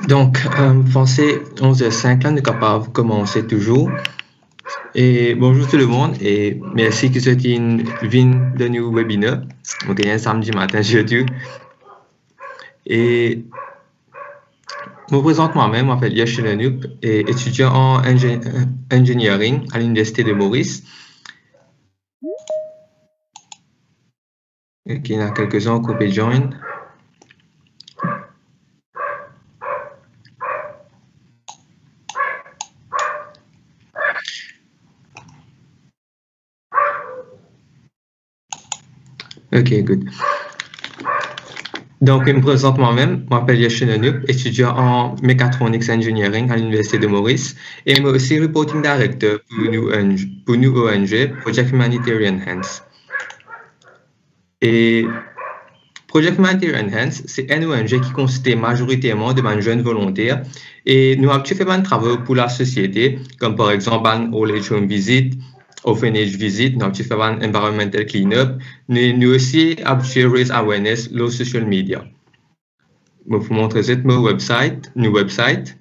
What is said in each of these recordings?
Donc, pensez 11h05, là, nous sommes capables de commencer toujours. Et bonjour tout le monde et merci que vous êtes venu de nos webinaire. On est samedi matin, jeudi. Et je me présente moi-même, je m'appelle Yoshi Lenup et étudiant en engineering à l'Université de Maurice. Et il y en a quelques-uns qui peuvent joindre. Ok, good. Donc, je me présente moi-même, je m'appelle Yoshi Lenup, étudiant en Mechatronics Engineering à l'Université de Maurice et je suis aussi reporting director pour nous ONG, Project Humanitarian Hands. Et Project Humanitarian Hands, c'est une ONG qui consiste majoritairement de jeunes volontaires et nous avons fait des travaux pour la société, comme par exemple un Old Age Home Visit, Orphanage Visit, nous avons fait un Environmental Cleanup, nous aussi avons fait Raise Awareness sur social media. Je vais vous montrer notre website, nos websites.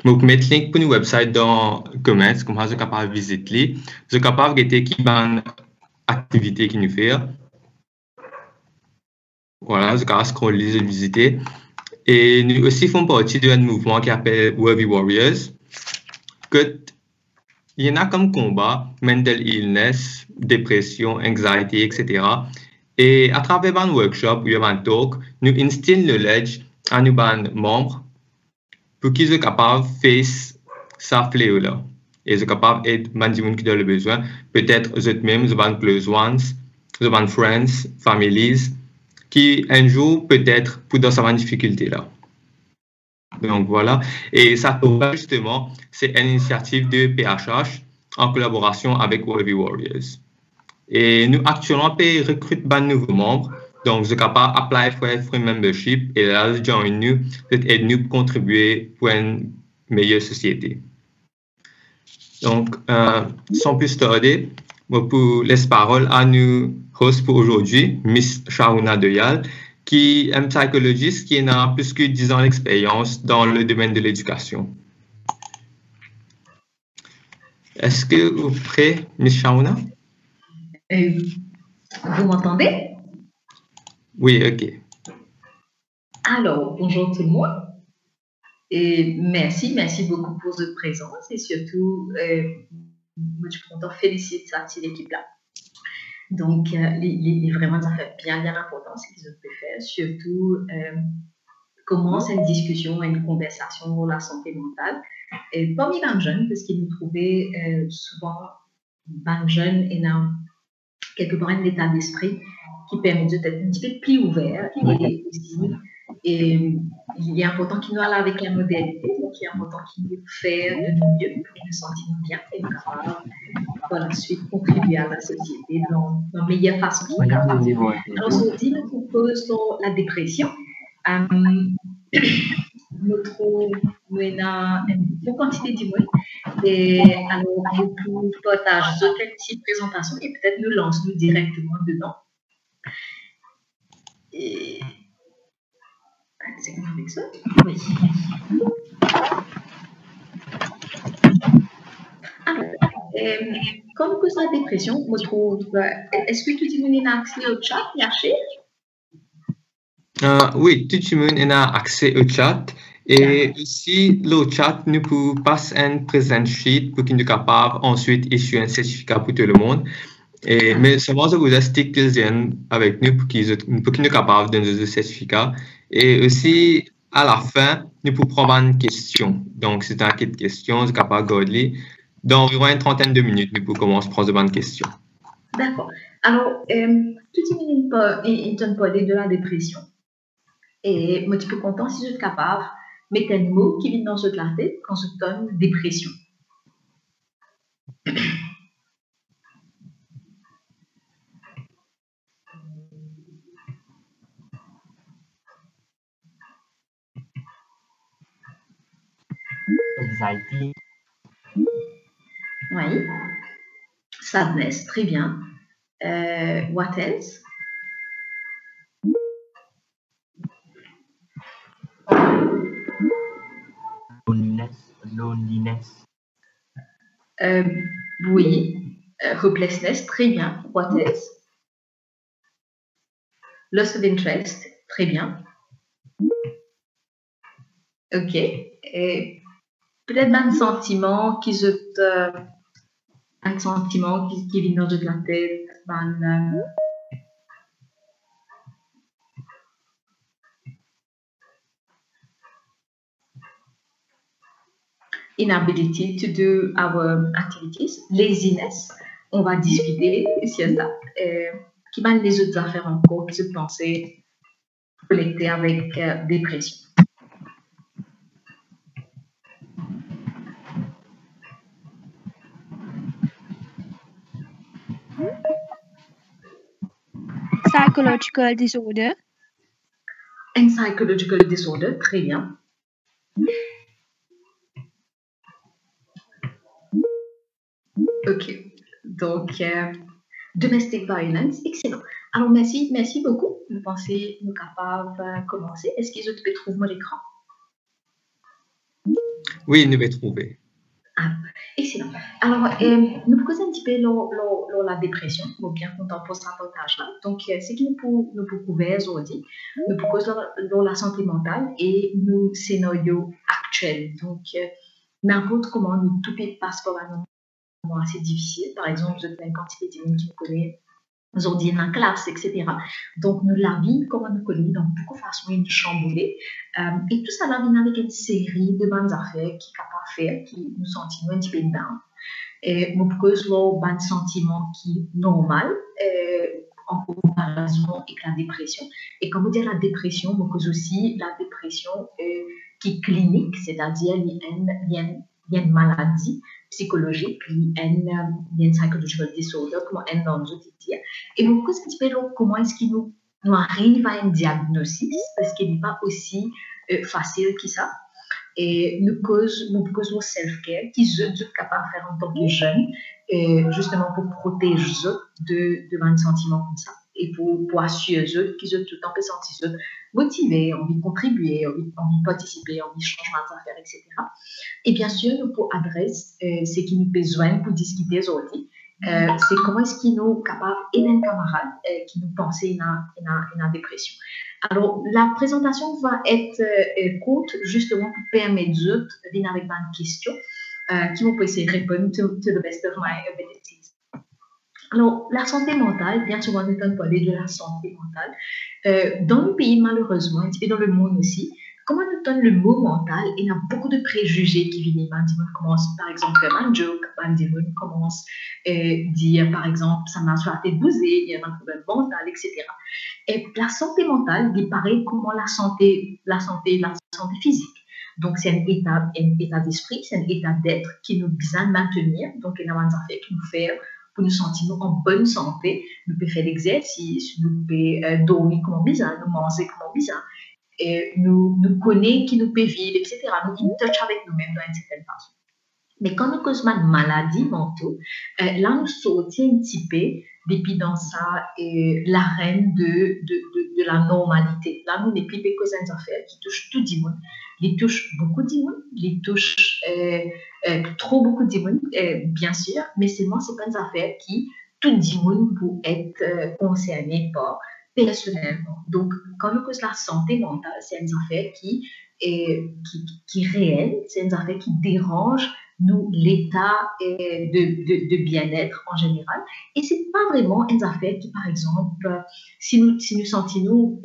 Je vais vous mettre le link pour nos websites dans les commentaires, comme ça vous êtes capable de visiter. Vous êtes capable de voir qui activité qui nous fait. Voilà, vous pouvez scroller et visiter. Et nous aussi faisons partie d'un mouvement qui s'appelle Worthy Warriors. Il y en a comme combat, mental illness, dépression, anxiety, etc. Et à travers un workshop ou un talk, nous instillons le knowledge à nos membres pour qu'ils soient capables de faire ça fléau-là. Et ils soient capables d'aider les gens qui ont le besoin. Peut-être eux-mêmes, ils ont close ones, ils ont friends, families, qui un jour peut-être pour dans cette difficulté-là. Donc voilà, et ça justement, c'est une initiative de PHH en collaboration avec Worthy Warriors. Et nous actuellement recrutons de nouveaux membres, donc vous êtes capable d'appliquer pour un free membership et là, join nous, aide nous pour contribuer pour une meilleure société. Donc, sans plus tarder, pour laisser parole à nous host pour aujourd'hui, Miss Shauna Doyal, qui est une psychologiste qui a plus que 10 ans d'expérience dans le domaine de l'éducation. Est-ce que vous êtes prêt, Miss Shauna? Vous m'entendez? Oui, ok. Alors, bonjour tout le monde. Et merci beaucoup pour votre présence et surtout, moi je suis contente de féliciter cette équipe-là. Donc, vraiment, ça fait bien important ce qu'ils ont pu faire, surtout commencer une discussion, une conversation sur la santé mentale. Et parmi les jeunes, parce qu'ils nous trouvaient souvent, les jeunes, et quelque part un état d'esprit qui permet d'être un petit peu plus ouvert et aussi, et il est important qu'il nous aille avec la modernité, donc il est important qu'il nous fasse de nous mieux pour nous sentir bien et nous capables par la suite contribuer à la société dans la meilleure façon. Alors, aujourd'hui, nous proposons la dépression. Nous trouvons une bonne quantité d'humains. Et alors, vous pouvez partager quelques petites présentations et peut-être nous lancer directement dedans. Et c'est comment avec ça? Oui. Alors, comme que la dépression, je trouve, est-ce que tout le monde a accès au chat, Yaché? Oui, tout le monde a accès au chat. Et aussi, le chat nous peut passer un present sheet pour qu'il nous capable ensuite issuer un certificat pour tout le monde. Et, mais seulement je vous explique qu'ils viennent avec nous pour qu'ils nous capables de donner ce certificat. Et aussi, à la fin, nous pouvons prendre une question. Donc, c'est un kit de questions, c'est capable de garder. Dans environ une trentaine de minutes, nous pouvons commencer à prendre une question. D'accord. Alors, tout le monde peut parler de la dépression. Et moi, je suis content si je suis capable de mettre un mot qui vient dans ce clarté quand je donne dépression. Anxiety. Oui. Sadness, très bien. What else? loneliness. Oui, hopelessness, très bien. What else? Loss of interest, très bien. Ok. Et peut-être un sentiment un sentiment qui vient de la tête, inability to do our activities, laziness, on va discuter sur ça. Qui mène les autres affaires encore qui se pensaient connectées avec dépression. Psychological disorder. Un psychological disorder, très bien. Ok, donc domestic violence, excellent. Alors merci beaucoup. Vous pensez nous capables de commencer? Est-ce qu'ils ont trouvé l'écran? Oui, nous pouvons trouver. Ah, excellent. Alors, nous posons un petit peu la dépression, ou bien quand on pose ce reportage-là. Donc, ce qui nous peut couvrir aujourd'hui, nous posons la santé mentale et nos scénarios actuels. Donc, n'importe comment nous tout passe par un moment assez difficile. Par exemple, je fais une quantité de gens qui me connaissent aujourd'hui dans la classe, etc. Donc, nous la vie, comment nous connaissons, donc beaucoup de façons de chambouler. Et tout ça, la vie avec une série de bonnes affaires qui est capable de faire, qui nous sentons un petit peu down. Et nous pouvons un sentiment qui est normal en comparaison avec la dépression. Et comme vous dites la dépression, nous pouvons aussi la dépression qui est clinique, c'est-à-dire il y a une maladie psychologique, il y a une psychological disorder, comme un dans le dire. Et vous pouvez expliquer comment est-ce qu'il nous arrive à un diagnostic, parce qu'il n'est pas aussi facile que ça. Et nous causons self-care qui sont capables de faire en tant que jeunes, justement pour protéger de un sentiment comme ça et pour assurer eux qu'ils ont tout le temps peut sentir motivés, envie de contribuer, envie de participer, envie de changement d'affaires, etc. Et bien sûr, nous pour adresser ce qui nous besoin pour discuter aujourd'hui. C'est comment est-ce qu'ils nous capables d'aider un camarade qui nous pensait une dépression. Alors, la présentation va être courte justement pour permettre aux autres de venir avec une question qui vont essayer de répondre to the best of my abilities. Alors, la santé mentale, bien souvent, nous entendons parler de la santé mentale. Dans le pays, malheureusement, et dans le monde aussi, comment nous donne le mot mental, il y a beaucoup de préjugés qui viennent. On commence par exemple à faire un joke, on commence à dire par exemple, ça m'a soit été bousé, il y a un problème mental, etc. Et la santé mentale, il paraît comment la santé physique. Donc, c'est un état d'esprit, c'est un état d'être qui nous besoin de maintenir. Donc, il y a des affaires qui nous font pour nous sentir en bonne santé. Nous pouvons faire l'exercice, nous pouvons dormir comme on besoin, nous manger comme on besoin. Et nous connaissons qui nous peut vivre, etc. Nous in touch avec nous-mêmes dans une certaine façon. Mais quand nous causons une maladie mentale, là, nous sortons un petit peu depuis dans ça l'arène de la normalité. Là, nous n'est plus cause des affaires qui touchent tout le monde. Ils touchent beaucoup de monde, ils touchent trop beaucoup de monde, bien sûr, mais seulement ce pas des affaires qui tout le monde peut être concerné par personnellement. Donc, quand nous causons la santé mentale, c'est une affaire qui est réelle, c'est une affaire qui dérange nous l'état de bien-être en général. Et c'est pas vraiment une affaire qui, par exemple, si nous sentons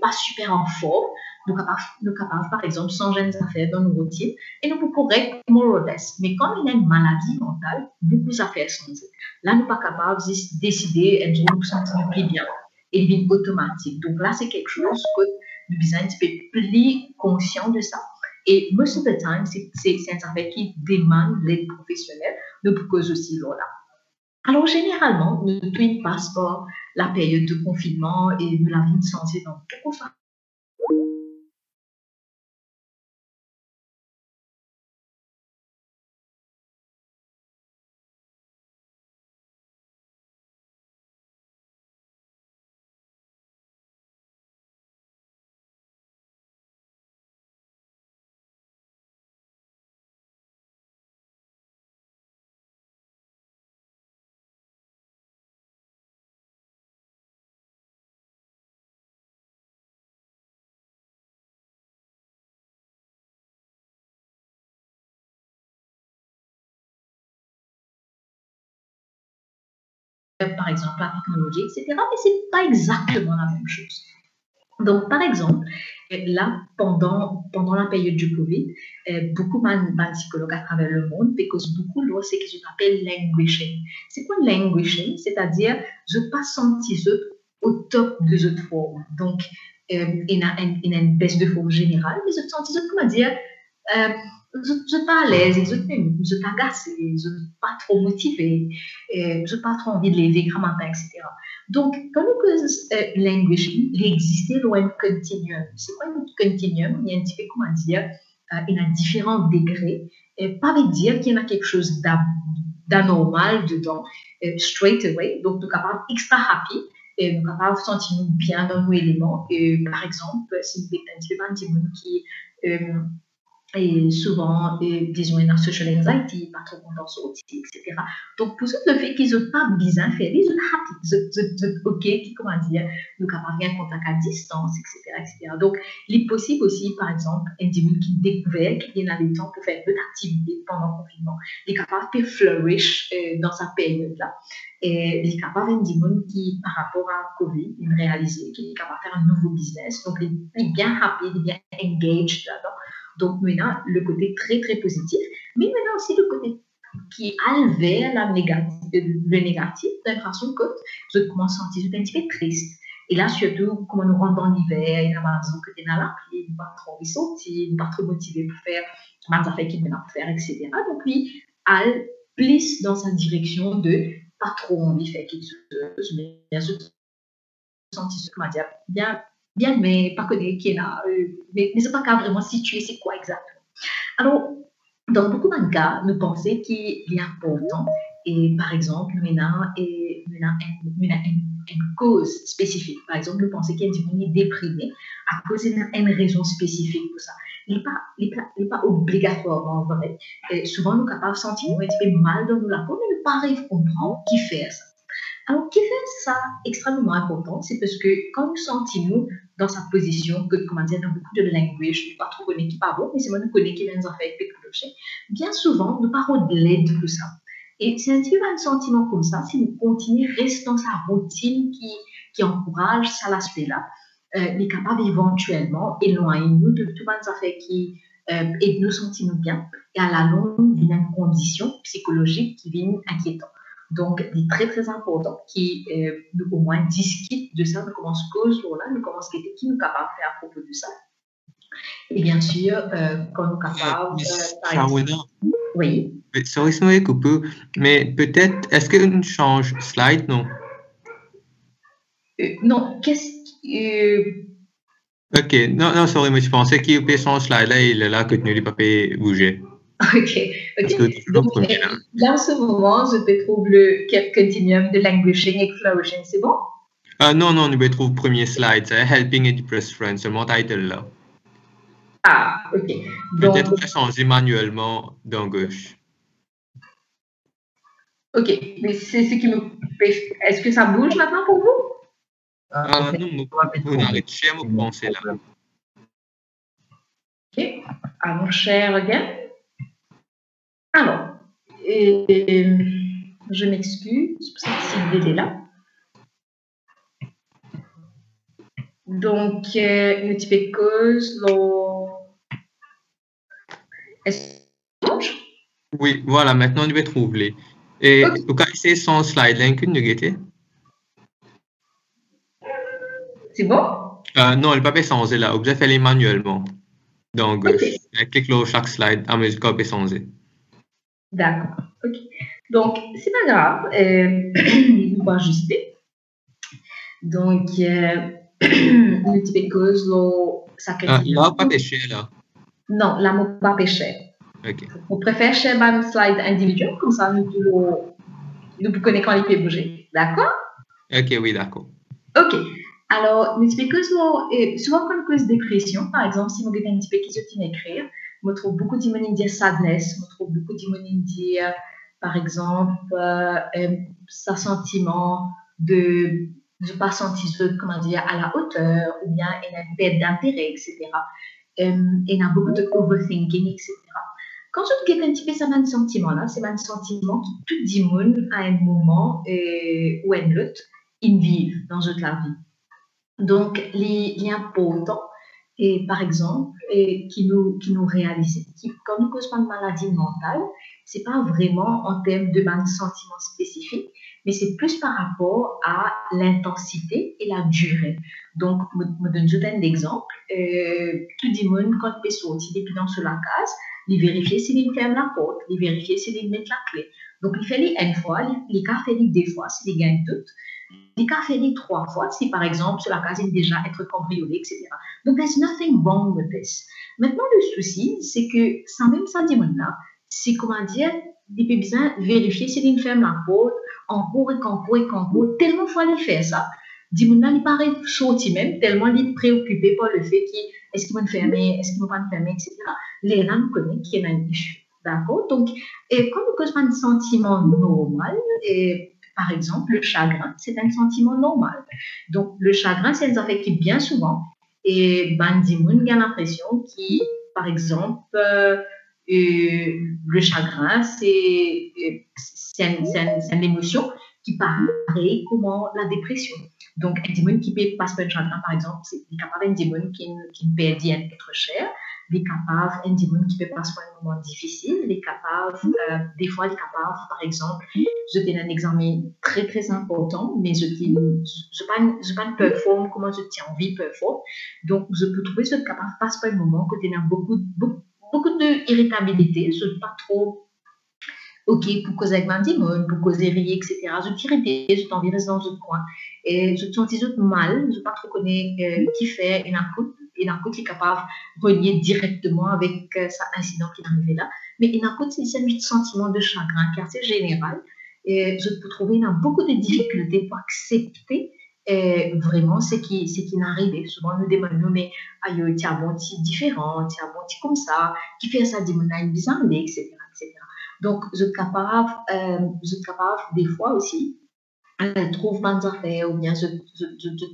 pas super en forme, nous capables, par exemple, changer des affaires dans nos routines et nous pouvons correct more or less. Mais quand il y a une maladie mentale, beaucoup d'affaires sont dites. Là, nous ne sommes pas capables de décider et de nous sentir plus bien. Et il devient automatique. Donc là, c'est quelque chose que nous besoin un petit peu plus conscient de ça. Et most of the time, c'est une affaire qui demande l'aide professionnelle, nous proposons aussi là. Alors, généralement, nous tout passe par la période de confinement et de la vie de santé dans beaucoup de par exemple, la technologie, etc. Mais ce n'est pas exactement la même chose. Donc, par exemple, là, pendant la période du Covid, beaucoup de psychologues à travers le monde parce beaucoup de ce que j'appelle languishing. C'est quoi languishing? C'est-à-dire, je ne pas sentir au top de cette forme. Donc, il y a une baisse de forme générale, mais je sens, comment dire, je ne suis pas à l'aise, je suis agacée, je ne suis pas trop motivée, je n'ai pas trop envie de lever grand matin, etc. Donc, quand nous faisons languishing, il existe un continuum. C'est quoi un continuum? Il y a un petit peu, comment dire, il y a différents degrés. Pas veut dire qu'il y a quelque chose d'anormal dedans, straight away. Donc, nous sommes capables extra happy. Et nous sommes capables de sentir bien dans nos éléments. Par exemple, si vous êtes un petit peu qui et souvent, disons, une social anxiety, pas trop content sortir, etc. Donc, pour ça, le fait qu'ils n'ont pas besoin de faire, ils sont happy, ils sont OK, comment dire, nous capables de contact à distance, etc., etc. Donc, il est possible aussi, par exemple, un individu qui découvre qu'il y a des temps pour faire d'autres activités pendant le confinement, il est capable de flourish dans sa période-là. Et il est capable d'un individu qui, par rapport à Covid, il réalise qu'il est capable de faire un nouveau business. Donc, il est bien happy, il est bien engaged là-dedans. Donc, maintenant, le côté très, très positif, mais maintenant aussi le côté qui est vers le négatif, de la façon que je commence à sentir un petit peu triste. Et là, surtout, comme nous rentrons dans l'hiver, il y a ma maison que tu es là, il n'est pas trop envie de sortir, il n'est pas trop motivé pour faire ma affaires qu'il vient faire, etc. Donc, lui, elle plus dans sa direction de pas trop envie de faire quelque chose, mais bien sûr, sentir, comment dire, bien, mais pas connaître qui est là, mais c'est pas qu'à vraiment situer c'est quoi exactement. Alors, dans beaucoup de cas, nous pensons qu'il est important, et par exemple, nous avons une cause spécifique. Par exemple, nous pensons qu'il est déprimé à cause d'une raison spécifique pour ça. Il n'est pas obligatoirement vrai. Et souvent, nous sommes capables de sentir un petit peu mal dans la peau, mais nous ne pas arriver à comprendre qui fait ça. Alors, qui fait ça extrêmement important, c'est parce que quand nous sentons dans sa position, que, comment dire, dans beaucoup de language, je ne pas trop connaître qui pas bon, mais c'est moi qui connais qui vient de faire avec technologie, bien souvent, nous parlons de l'aide pour ça. Et c'est un petit peu un sentiment comme ça, si nous continuons, reste dans sa routine qui encourage ça l'aspect-là, il est capable éventuellement éloigner nous de tout les affaires qui aident nous sentir bien, et à la longue, il y a une condition psychologique qui vient inquiétante. Donc, il est très, très important qui nous au moins discute de ça, nous commence cause là, nous commence qui nous est capable de faire à propos de ça. Et bien sûr, quand nous sommes capables, par exemple, oui. Sorry, c'est moi couper, mais peut-être, est-ce qu'on change slide, non? Non, qu'est-ce Ok, non, sorry, mais je pensais qu'il peut son slide là, il est là, que tu ne pas bouger. Ok. Donc, là, en ce moment, je te trouve le continuum de languishing et flourishing, c'est bon? Non, nous vais trouver le premier slide, c'est Helping a Depressed Friend, c'est mon title là. Ah, ok. Peut-être que changer manuellement dans gauche. Ok, mais c'est ce qui me... Est-ce que ça bouge maintenant pour vous? Non, on arrête, je vais me penser là. Ok, allons share again. Alors, je m'excuse pour cette petite là. Donc, multiple cause, est-ce que oui, voilà, maintenant on va trouver. Et vous connaissez son slide là, que nous guettez? C'est bon? Non, il ne peut pas changer là, vous avez fait manuellement. Donc, clique là chaque slide, à mesure qu'on peut changer. D'accord, ok. Donc, c'est pas grave, on va ajuster. Donc, multiple cause, ça là, pas péché là. Non, là, on pas péché. Ok. On préfère faire un slide individuel, comme ça, nous pouvons connaître quand il peut bouger. D'accord? Ok, oui, d'accord. Ok. Alors, multiple cause, souvent quand on cause dépression, par exemple, si on a un petit peu qui se tient à écrire, on trouve beaucoup de monde dire sadness, on trouve beaucoup de monde dire, par exemple, sa sentiment de ne pas sentir, comment dire, à la hauteur, ou bien une perte d'intérêt, etc. Il y a beaucoup de overthinking, etc. quand je get un petit peu ça, un sentiment-là, c'est un sentiment qui tout le monde à un moment ou un autre, ils vivent dans toute la vie. Donc, les important, et par exemple, qui nous réalisent, quand nous causons pas de maladie mentale, c'est pas vraiment en termes de sentiments spécifiques, mais c'est plus par rapport à l'intensité et la durée. Donc, je donne juste un exemple. Tout le monde, quand il sortir depuis dans la case, il vérifie s'il ferme la porte, il vérifie s'il met la clé. Donc, il fait une fois, il fait deux fois, s'il gagne toutes. Il peut faire les 3 fois si, par exemple, sur la case est déjà être cambriolé, etc. Donc, there's nothing wrong with this. Maintenant, le souci, c'est que sans même sentiment-là, c'est comment dire, il peut bien vérifier s'il ferme la porte, encore et encore, tellement fois il fait ça. Dimona, il paraît sorti même, tellement il est préoccupé par le fait qu'il est-ce qu'il va me fermer, est-ce qu'il ne va pas me fermer, etc. Les gens nous connaissent qu'il y a un issue. D'accord? Donc, quand nous causons un sentiment normal, par exemple, le chagrin, c'est un sentiment normal. Donc, le chagrin, c'est un affaire qui bien souvent, et Bandimoun a l'impression qu'il, par exemple, le chagrin, c'est une émotion qui paraît comme la dépression. Donc, un démon qui peut passer par le chagrin, par exemple, c'est capable d'un démon qui perd être cher. Il est capable, un démon qui peut passer par un moment difficile, il est capable, des fois, il est capable, par exemple, je donne un examen très, très important, mais je ne pas performe comment je tiens envie de performer. Donc, je peux trouver que je suis capable de passer par un moment que tu as beaucoup d'irritabilité, je ne suis pas trop OK pour causer avec ma démon, pour causer rire, etc. Je suis irritée, je t'envie de rester dans un coin. Et je te sens mal, je ne sais pas trop connaître qui fait une écoute. Une écoute qui est capable de relier directement avec cet incident qui est arrivé là. Mais une écoute, c'est un sentiment de chagrin qui est assez général. Et je peux trouver qu'il y a beaucoup de difficultés pour accepter vraiment ce qui est arrivé. Souvent, nous demandons, mais aïe, tu as bon petit différent, tu as bon petit comme ça, qui fait ça, dis-moi, bizarre, etc., etc. Donc, je suis capable des fois aussi, trouve mes affaires ou bien je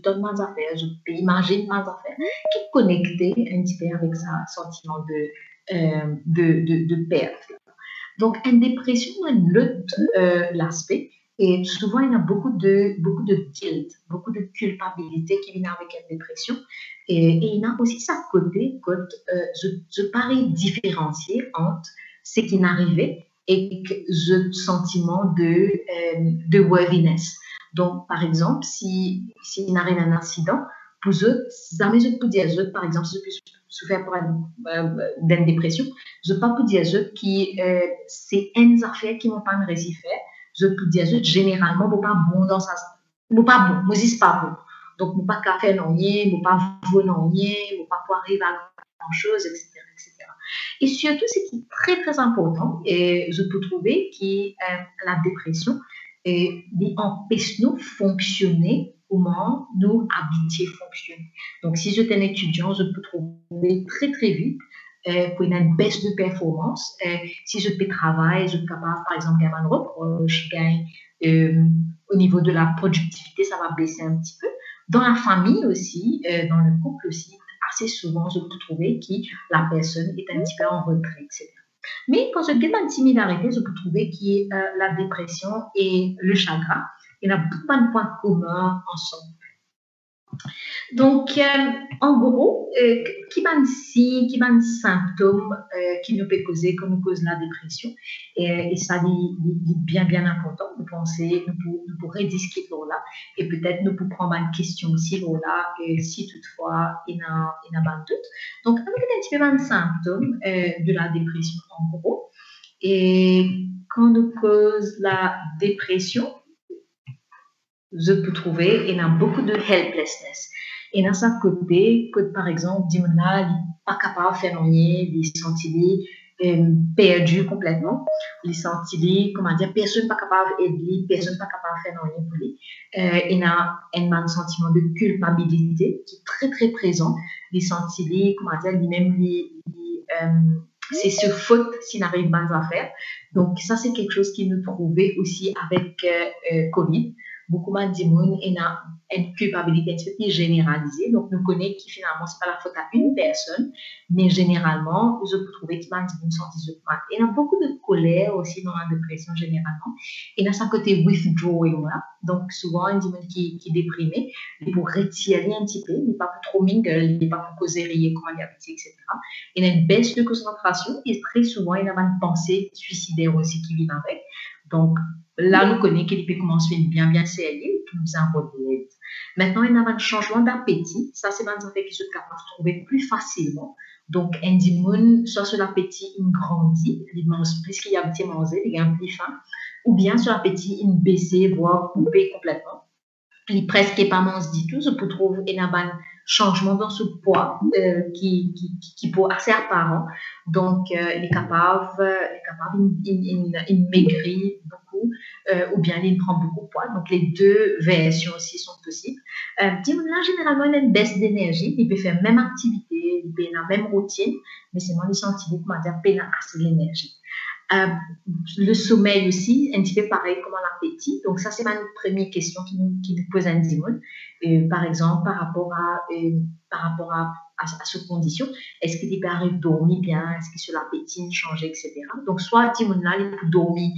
donne mes affaires, je peux imaginer mes affaires qui est connecté un petit peu avec ça, sentiment de perte. Donc, une dépression, une lutte, l'aspect, et souvent il y a beaucoup de guilt, beaucoup de culpabilité qui vient avec une dépression, et il y a aussi ça côté que je parie différencier entre ce qui m'arrivait et ce sentiment de worthiness. Donc, par exemple, si il arrive un accident, pour eux, jamais je peux dire, par exemple, si je peux souffrir d'une dépression, je ne peux pas dire que c'est une affaire qui ne m'ont pas réussi à faire. Je peux dire généralement, je ne pas bon dans ça. Je ne pas bon, je ne pas bon. Donc, je ne pas faire non rien, je ne pas voir non rien, je ne pas arriver à grand-chose, etc., etc. Et surtout, ce qui est très, très important, et je peux trouver que la dépression empêche nous de fonctionner comment nous habitués fonctionner. Donc, si je suis un étudiant, je peux trouver très, très vite pour une baisse de performance. Si je fais travail, je suis capable, par exemple, gagner un reproche, au niveau de la productivité, ça va baisser un petit peu. Dans la famille aussi, dans le couple aussi, assez souvent, je peux trouver que la personne est un petit peu en retrait, etc. Mais quand je regarde une similarité, je peux trouver que la dépression et le chagrin, il y a beaucoup de points communs ensemble. Donc, en gros, qui va un symptôme qui nous peut causer, comme nous cause la dépression, et ça est bien important de penser, nous pourrons discuter là, et peut-être nous pourrons prendre une question aussi là, si toutefois il y a un doute. Donc, avec un petit peu un symptôme de la dépression en gros, et quand nous cause la dépression, je peux trouver, il y a beaucoup de helplessness. Et dans sa côté, que par exemple, Dimona n'est pas capable de faire rien, il est senti perdu complètement, il est senti, comment dire, personne n'est pas capable d'aider, personne n'est pas capable de faire rien pour lui. Il y a un sentiment de culpabilité qui est très très présent, il est senti, comment dire, lui-même, c'est ce faute s'il n'arrive pas à faire. Donc, ça, c'est quelque chose qui nous trouvait aussi avec Covid. Beaucoup de gens ont une culpabilité un petit peu généralisée. Donc, nous connaissons que finalement, ce n'est pas la faute à une personne, mais généralement, je peux trouver qu'il y a une sentiment mal. Il y a beaucoup de colère aussi dans la dépression généralement. Et dans ce côté withdrawing là, donc souvent, il y a des gens qui déprimés, pour retirer un petit peu, il n'est pas trop mingle, il n'est pas pour causer rire, comment diabétique, etc. Il y a une baisse de concentration et très souvent, il y a une pensée suicidaire aussi qui vient avec. Donc, là, nous connaissons qu'il peut commencer bien sérieux, qui nous envoie de l'aide. Maintenant, il y a un changement d'appétit. Ça, c'est un effet qui se capable de trouver plus facilement. Donc, un dimon, soit sur l'appétit, il grandit, il mange plus qu'il y a petit manger, il a plus faim, ou bien sur l'appétit, il baisse, voire coupé complètement. Il presque pas mange du tout, je peux trouver il y a un changement dans ce poids qui peut assez apparent. Donc, il est capable il maigrit beaucoup ou bien il prend beaucoup de poids. Donc, les deux versions aussi sont possibles. Là, généralement, il a une baisse d'énergie. Il peut faire la même activité, il peut avoir la même routine, mais c'est moins du sentiment qu'il a assez d'énergie. Le sommeil aussi, un petit peu pareil comme l'appétit. Donc, ça, c'est ma première question qui nous pose un dimon. Par exemple, par rapport à cette condition, est-ce qu'il peut arriver dormir bien, est-ce que sur l'appétit change, etc. Donc, soit dimon là, il peut dormir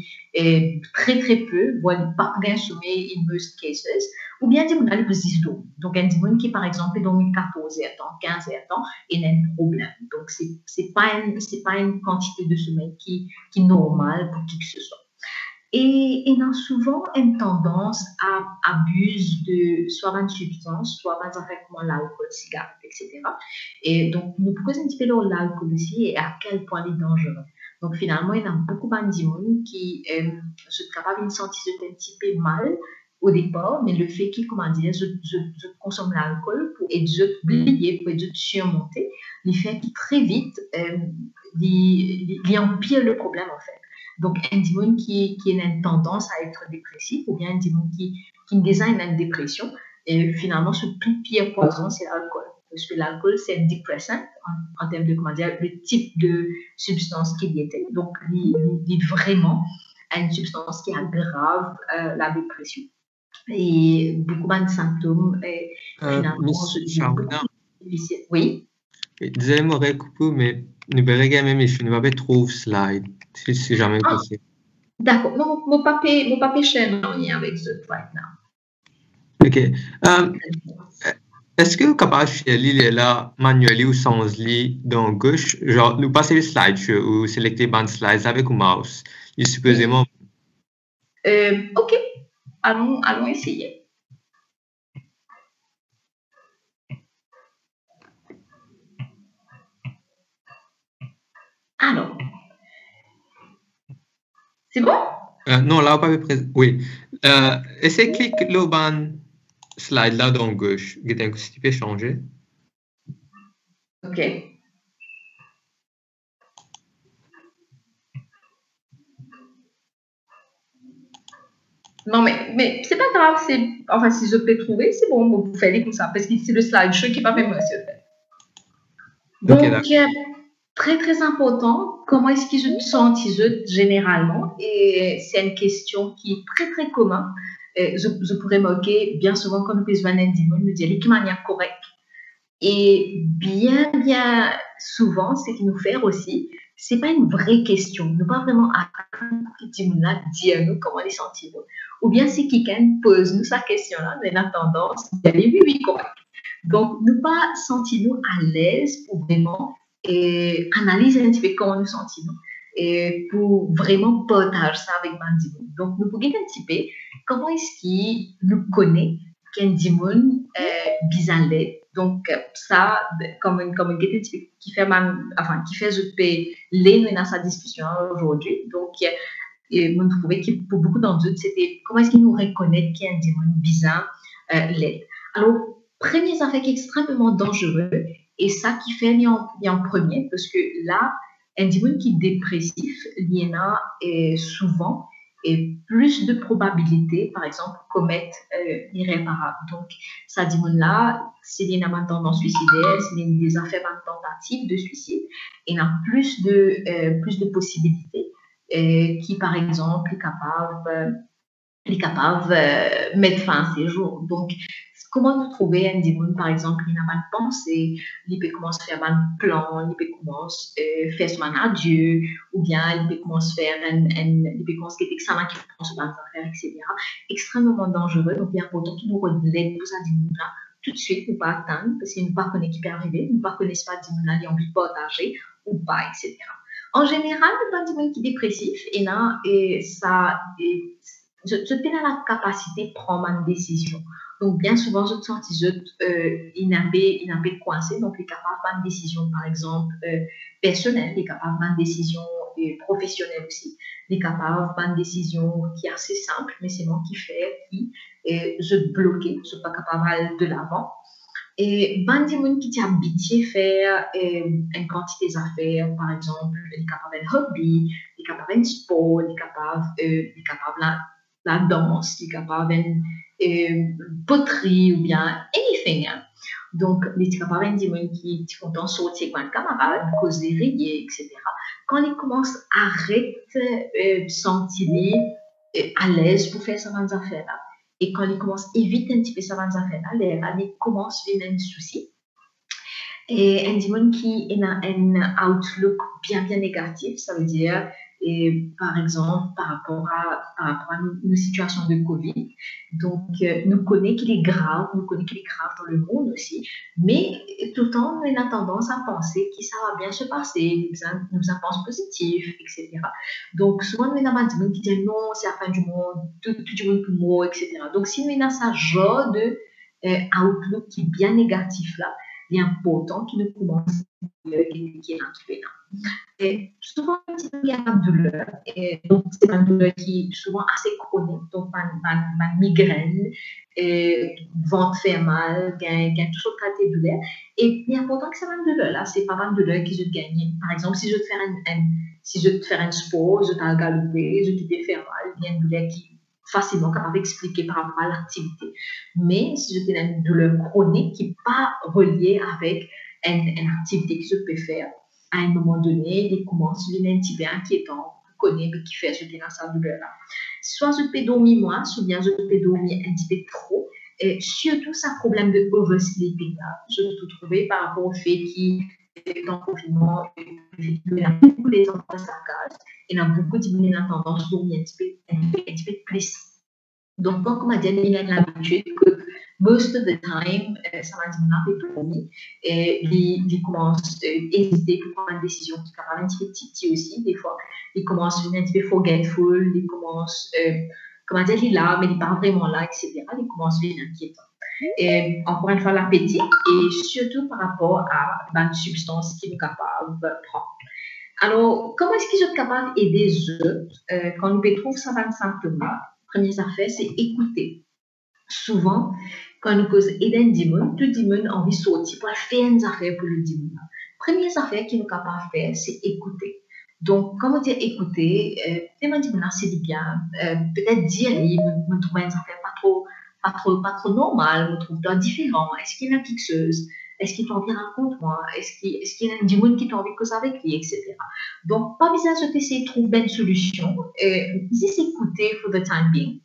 très peu, voire pas bien sommeil in most cases, ou bien dimon là, il peut se dormir. Donc, un dimon qui, par exemple, dormit 14 heures temps, 15 heures temps, il a un problème. Donc, c'est pas une quantité de sommeil qui est normale pour qui que ce soit. Et il a souvent une tendance à abuser de soit une substance, soit un effet comme l'alcool, cigarette, etc. Et donc, nous posons un petit peu de l'alcool aussi et à quel point il est dangereux. Donc, finalement, il y a beaucoup de gens qui se capables de se sentir un petit peu mal au départ, mais le fait qu'ils, comment dire, je consomme l'alcool pour être oublié, pour être surmonté, il fait que très vite, il empire le problème en fait. Donc, un démon qui a une tendance à être dépressif ou bien un démon qui désigne une dépression, et finalement, ce tout pire poison, c'est l'alcool. Parce que l'alcool, c'est un dépressant en termes de, comment dire, le type de substance qu'il y était. Donc, il est vraiment une substance qui aggrave la dépression. Et beaucoup de symptômes, finalement, Miss Chardin. Oui. Désolé, m'aurais coupé, mais ne verrez jamais, mais je ne vais pas trouver slide, si jamais possible. D'accord. Mon papier chaîne en lien avec ce right now. OK. Est-ce que vous êtes capable de lire là, manuellement ou sans lire dans gauche, genre, nous passer les slides ou sélecter une slide avec un mouse? Et supposément. OK. Allons essayer. Alors, c'est bon? Non, là, on peut pas. Oui. Essayez de cliquer le slide là dans gauche. Si tu peux changer. OK. Non, mais c'est pas grave. Enfin, si je peux trouver, c'est bon. Vous faites comme ça. Parce que c'est le slideshow qui n'est pas fait, monsieur. Donc, okay, très, très important, comment est-ce qu'ils se sentent généralement? Et c'est une question qui est très, très commune. Je pourrais moquer bien souvent quand nous faisons un indimon, nous dire de manière correcte. Et bien souvent, ce qui nous fait aussi, c'est pas une vraie question. Nous pas vraiment à dire nous comment les sentir. Ou bien si quelqu'un pose nous sa question-là, nous avons tendance à dire oui, correct. Donc, nous pas sentir-nous à l'aise pour vraiment analyser un petit peu comment nous sentons et pour vraiment partager ça avec Mandimoun. Donc, nous pouvons un petit peu comment est-ce qu'il nous connaît qu'un dimon bizarre. Donc, ça, comme une qui fait les dans sa discussion aujourd'hui. Donc, vous trouvez que pour beaucoup d'entre eux, c'était comment est-ce qu'ils nous reconnaissent qu'il y a un démon bizarre l'aide. Alors, premier affaire qui est extrêmement dangereux, et ça qui fait en premier, parce que là, un démon qui est dépressif, il y en a souvent et plus de probabilité, par exemple, de commettre l'irréparable. Donc, ça dit là, s'il y a une tendance suicidaire, s'il y a des affaires de tentative de suicide, il y a plus de possibilités qui, par exemple, est capable il est capable de mettre fin à ses jours. Donc, comment nous trouver un démon, par exemple, il n'a pas de pensée, il peut commencer à faire un plan, il peut commencer à faire son adieu, ou bien il peut commencer à faire il peut commencer à examen qui pense sur affaires, etc. Extrêmement dangereux. Donc, il est important qu'il nous relève pour ça, démon-là, tout de suite, ne pas attendre, parce qu'il ne pas connaître qui peut arriver, ne pas connaître pas démon-là, il a envie de partager, ou pas, etc. En général, le démon qui est dépressif, et là, et ça, et, je tenais la capacité de prendre une décision. Donc, bien souvent, je sens il n'a pas coincé, donc il est capable de prendre une décision, par exemple, personnelle, il est capable de prendre une décision professionnelle aussi, il est capable de prendre une décision qui est assez simple, mais c'est moi qui fais, qui je bloque, je ne suis pas capable d'aller de l'avant. Et ben des gens qui sont habitués à faire une quantité d'affaires, par exemple, il est capable d'un hobby, il est capable d'un sport, il est capable la danse, il est capable d'une poterie ou bien anything. Hein. Donc, il est capable d'un gens qui sont contents de sortir avec un camarade, causer, rire, etc. Quand il commence à arrêter de sentir à l'aise pour faire ces affaires-là, et quand il commence à éviter un petit peu ça, il commence à avoir un souci. Et un démon qui a un outlook bien négatif, ça veut dire, par exemple, par rapport à une situation de Covid. Donc, nous connaissons qu'il est grave, dans le monde aussi, mais tout le temps, on a tendance à penser que ça va bien se passer, nous en pensons positif, etc. Donc, souvent, on a un démon qui dit non, c'est la fin du monde, tout le monde peut mourir, etc. Donc, si on a ce genre de outlook qui est bien négatif là, il est important qu'il ne commence qui est un petit peu là. Et souvent, il y a une douleur. Et donc, c'est une douleur qui est souvent assez chronique. Donc, ma migraine, ventre fait mal, il y a toujours de douleur. Et il est important que c'est une douleur là. C'est pas une douleur qui je gagne. Par exemple, si je veux faire un sport, je t'ai galopé, je t'ai fait mal, il y a une douleur qui facilement capable d'expliquer par rapport à l'activité. Mais si je une douleur chronique qui n'est pas reliée avec une activité que je peux faire, à un moment donné, il commence à devenir un petit peu inquiétant, connaît, mais qui fait je dans sa douleur-là. Soit je peux dormir moins, soit bien je peux dormir un petit peu trop. Et surtout, ce problème de oversleeping, là, je peux trouver par rapport au fait qu'il est en confinement, il y a beaucoup les enfants sarcasmes, il y a beaucoup de gens qui ont tendance à dormir un petit peu plus. Donc, comme on a dit, il a l'habitude que most of the time, ça m'a dit, on n'a pas dormi. Et il commence à hésiter pour prendre une décision qui est quand même un petit peu petit aussi, des fois. Il commence à devenir un petit peu forgetful, il commence, comment dire, il est là, mais il n'est pas vraiment là, etc. Il commence à devenir inquiétant. Et encore une fois, l'appétit, et surtout par rapport à une substance qu'il est capable de prendre. Alors, comment est-ce qu'ils sont capables d'aider les autres quand ils trouvent ça dans symptômes? Première affaire, c'est écouter. Souvent, quand nous causons aider un démon, tout démon a envie de sortir pour faire une affaire pour le démon. Première affaire qu'ils sont capables de faire, c'est écouter. Donc, comment dire écouter, tellement démon c'est bien, peut-être dire, me trouver une affaire pas trop normale, me trouve toi différent, est-ce qu'il y a quelque chose? Est-ce qu'il t'a envie de raconter moi? Est-ce qu'il y a un démon qui t'a envie de causer avec lui, etc. Donc, pas besoin d'essayer de trouver une solution. Juste écouter for the time being.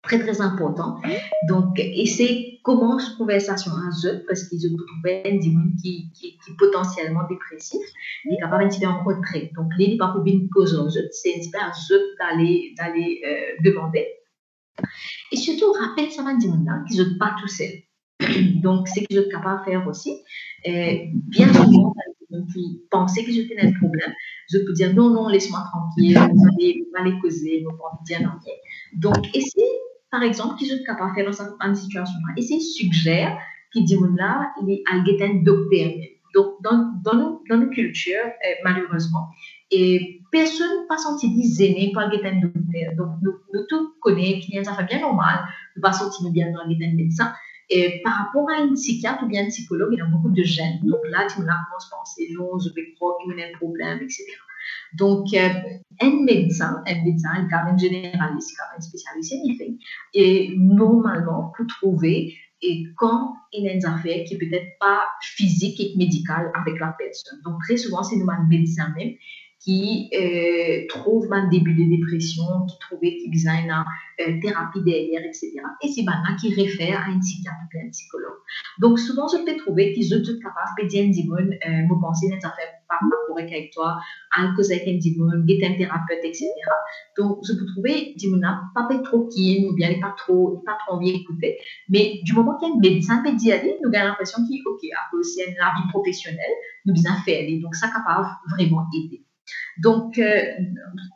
Très, très important. Donc, essayer comment cette conversation à eux, parce qu'ils ont trouvé un démon qui est potentiellement dépressif, il est capable d'être en retrait. Donc, il n'est pas pour une cause aux autres, c'est un peu à eux d'aller demander. Et surtout, rappelle ça va dire qu'ils ne sont pas tout seuls. Donc, c'est que je suis capable de faire aussi. Bien souvent, qui pensaient que j'étais un problème, je peux dire non, laisse-moi tranquille, vous allez causer, vous pouvez dire non. Donc, essayez, par exemple, que je suis capable de faire dans une situation-là, essayez suggère qu'il dit là, il est un docteur. Donc, dans nos cultures, malheureusement, et personne n'a pas senti gêné par le un docteur. Donc, nous tous connaissons qu'il y a une affaire bien normale, nous pas senti bien dans le médecin. Et par rapport à une psychiatre ou bien un psychologue, il y a beaucoup de gêne. Donc là, tu me commences à penser, non, je vais croire qu'il y a un problème, etc. Donc, un médecin, il est quand même généraliste, quand même spécialiste, anything. Et normalement, pour trouver, et quand il y a une affaire qui est peut-être pas physique et médicale avec la personne. Donc, très souvent, c'est nous, un médecin même, qui trouvent un début de dépression, qui trouvent qu'ils ont une thérapie derrière, etc. Et c'est maintenant qui réfèrent à une psychiatre ou un psychologue. Donc, souvent, je peux trouver qu'ils sont tous capables de dire, me penser des affaires pas correctes avec toi, à cause avec un dimanche, get un thérapeute, etc. Donc, je peux trouver, dis-moi, pas trop keen, ou bien il n'est pas trop envie d'écouter. Mais du moment qu'il y a un médecin peut d'y aller, nous avons l'impression qu'il, OK, à cause c'est la vie professionnelle, nous bien faire. Donc, ça capable vraiment aider. Donc,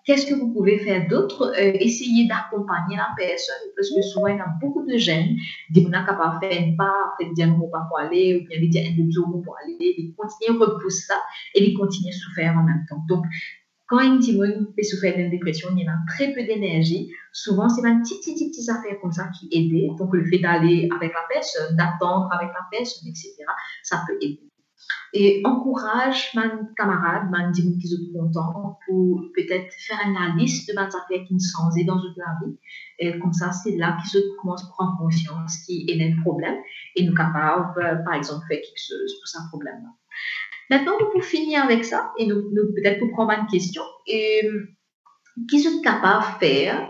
qu'est-ce que vous pouvez faire d'autre? Essayer d'accompagner la personne, parce que souvent, il y a beaucoup de jeunes qui sont capables de faire un pas, de dire non pas pour aller, ou bien de dire un autre pour aller, ils continuent à repousser ça et ils continuent à souffrir en même temps. Donc, quand un petit monde peut souffrir d'une dépression, il y a très peu d'énergie. Souvent, c'est une petite affaire comme ça qui aide. Donc, le fait d'aller avec la personne, d'attendre avec la personne, etc., ça peut aider. Et encourage mes camarades, mes amis qui sont contents pour peut-être faire une liste de mes affaires qui sont changées dans toute la vie. Et comme ça, c'est là qu'ils commencent à prendre conscience qu'il y a un problème et nous capables, par exemple, faire quelque chose pour ce problème-là. Maintenant, pour finir avec ça, et nous peut-être pour prendre une question, qui sont capables de faire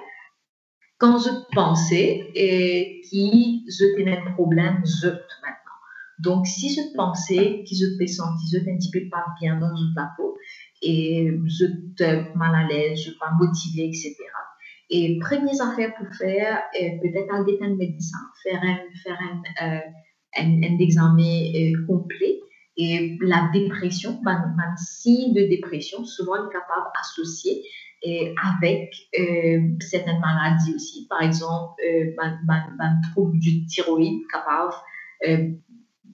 quand je pensais et qui je tenais un problème, je maintenant. Donc, si je pensais que je te sentis, je un petit peu pas bien dans la peau et je te mal à l'aise, je pas motivée, etc. Et première affaire pour faire, peut-être aller à un médecin, faire un examen complet. Et la dépression, un signe de dépression, souvent est capable d'associer avec certaines maladies aussi. Par exemple, un trouble du thyroïde capable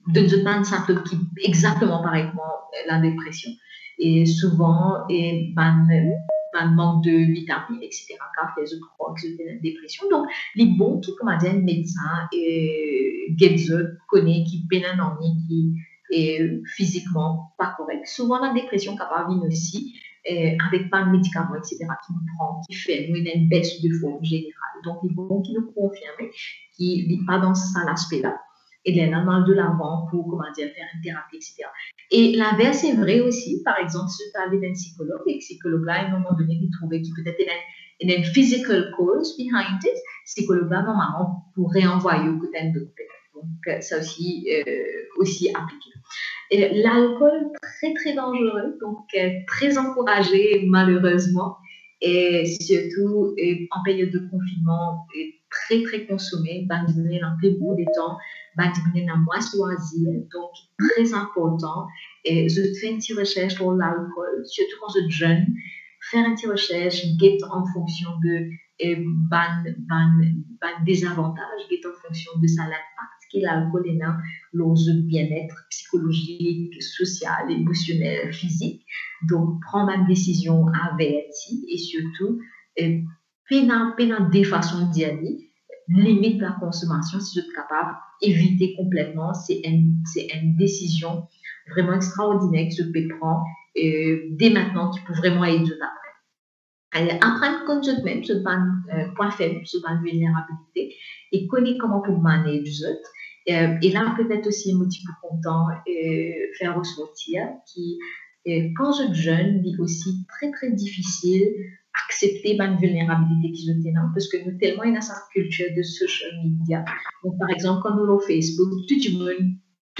de donner un symptôme qui est exactement pareil que la dépression. Et souvent, un manque de vitamines, etc., car je crois que c'est une dépression. Donc, les bons qui, comme un médecin, connaît, qui peine un ennui, qui est physiquement pas correct. Souvent, la dépression capable de venir aussi avec pas de médicaments, etc., qui nous prend, qui fait une baisse de forme générale. Donc, les bons qui nous confirment qu'il n'est pas dans cet aspect-là. Et les mal de l'avant pour, faire une thérapie, etc. Et l'inverse est vrai aussi. Par exemple, si tu as un psychologue, et le psychologue-là, à un moment donné, il trouvait qu'il peut-être y a une physical cause behind it, le psychologue-là, normalement, pourrait envoyer au côté d'autres. Donc, ça aussi appliqué. L'alcool, très, très dangereux, donc très encouragé, malheureusement, et surtout en période de confinement, très, très consommé, diminuer dans plus beaucoup de temps, diminuer dans moins choisir, donc très important. Et je fais une petite recherche sur l'alcool, surtout quand je suis jeune, faire une petite recherche, get en fonction de désavantages, get en fonction de ça l'impact que l'alcool est dans le bien-être psychologique, social, émotionnel, physique. Donc, prendre une décision avertie et surtout, pénal des façons d'y aller, limite la consommation si vous êtes capable, éviter complètement. C'est une décision vraiment extraordinaire que je peux prendre dès maintenant qui peut vraiment aider après. Apprendre comme je même, c'est un point faible, c'est une vulnérabilité et connaître comment pour manager les autres. Et là, peut-être aussi un motif content faire ressortir qui, quand je suis jeune, est aussi très, très difficile accepter ma vulnérabilité qui je tenais parce que nous tellement dans cette culture de social media. Donc, par exemple, quand nous sur Facebook, tout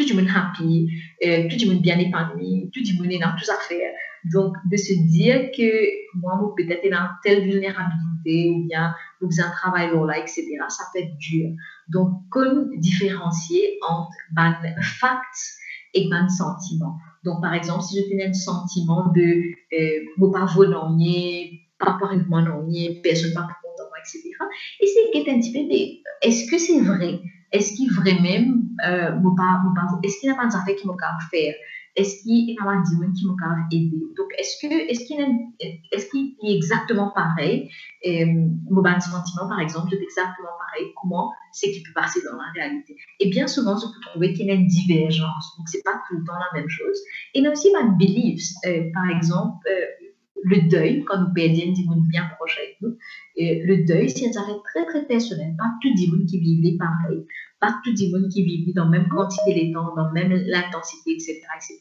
le monde happy, tout le monde bien épanoui, tout le monde est dans toutes affaires. Donc, de se dire que moi, peut-être dans telle vulnérabilité ou bien vous faisez un travail là, etc., ça peut être dur. Donc, comme différencier entre les facts et les sentiments. Donc, par exemple, si je tenais un sentiment de ne pas voler, pas par une personne pas content, etc. Et c'est un petit peu de, est-ce que c'est vrai? Est-ce qu'il vraiment, est-ce qu'il y a des affaires qui m'ont faire? Est-ce qu'il y a des gens qui m'ont aider? Donc, est-ce qu'il est exactement pareil? Mon sentiment, par exemple, c'est exactement pareil. Comment c'est qu'il peut passer dans la réalité? Et bien souvent, je peux trouver qu'il y a une divergence. Donc, c'est pas tout le temps la même chose. Et il y a aussi ma beliefs. Par exemple, le deuil, quand nous perdons des gens bien proches avec nous, le deuil, c'est une affaire très, très personnelle. Pas tout le monde qui vit pareil. Pas tout le monde qui vit dans la même quantité de temps, dans la même intensité, etc., etc.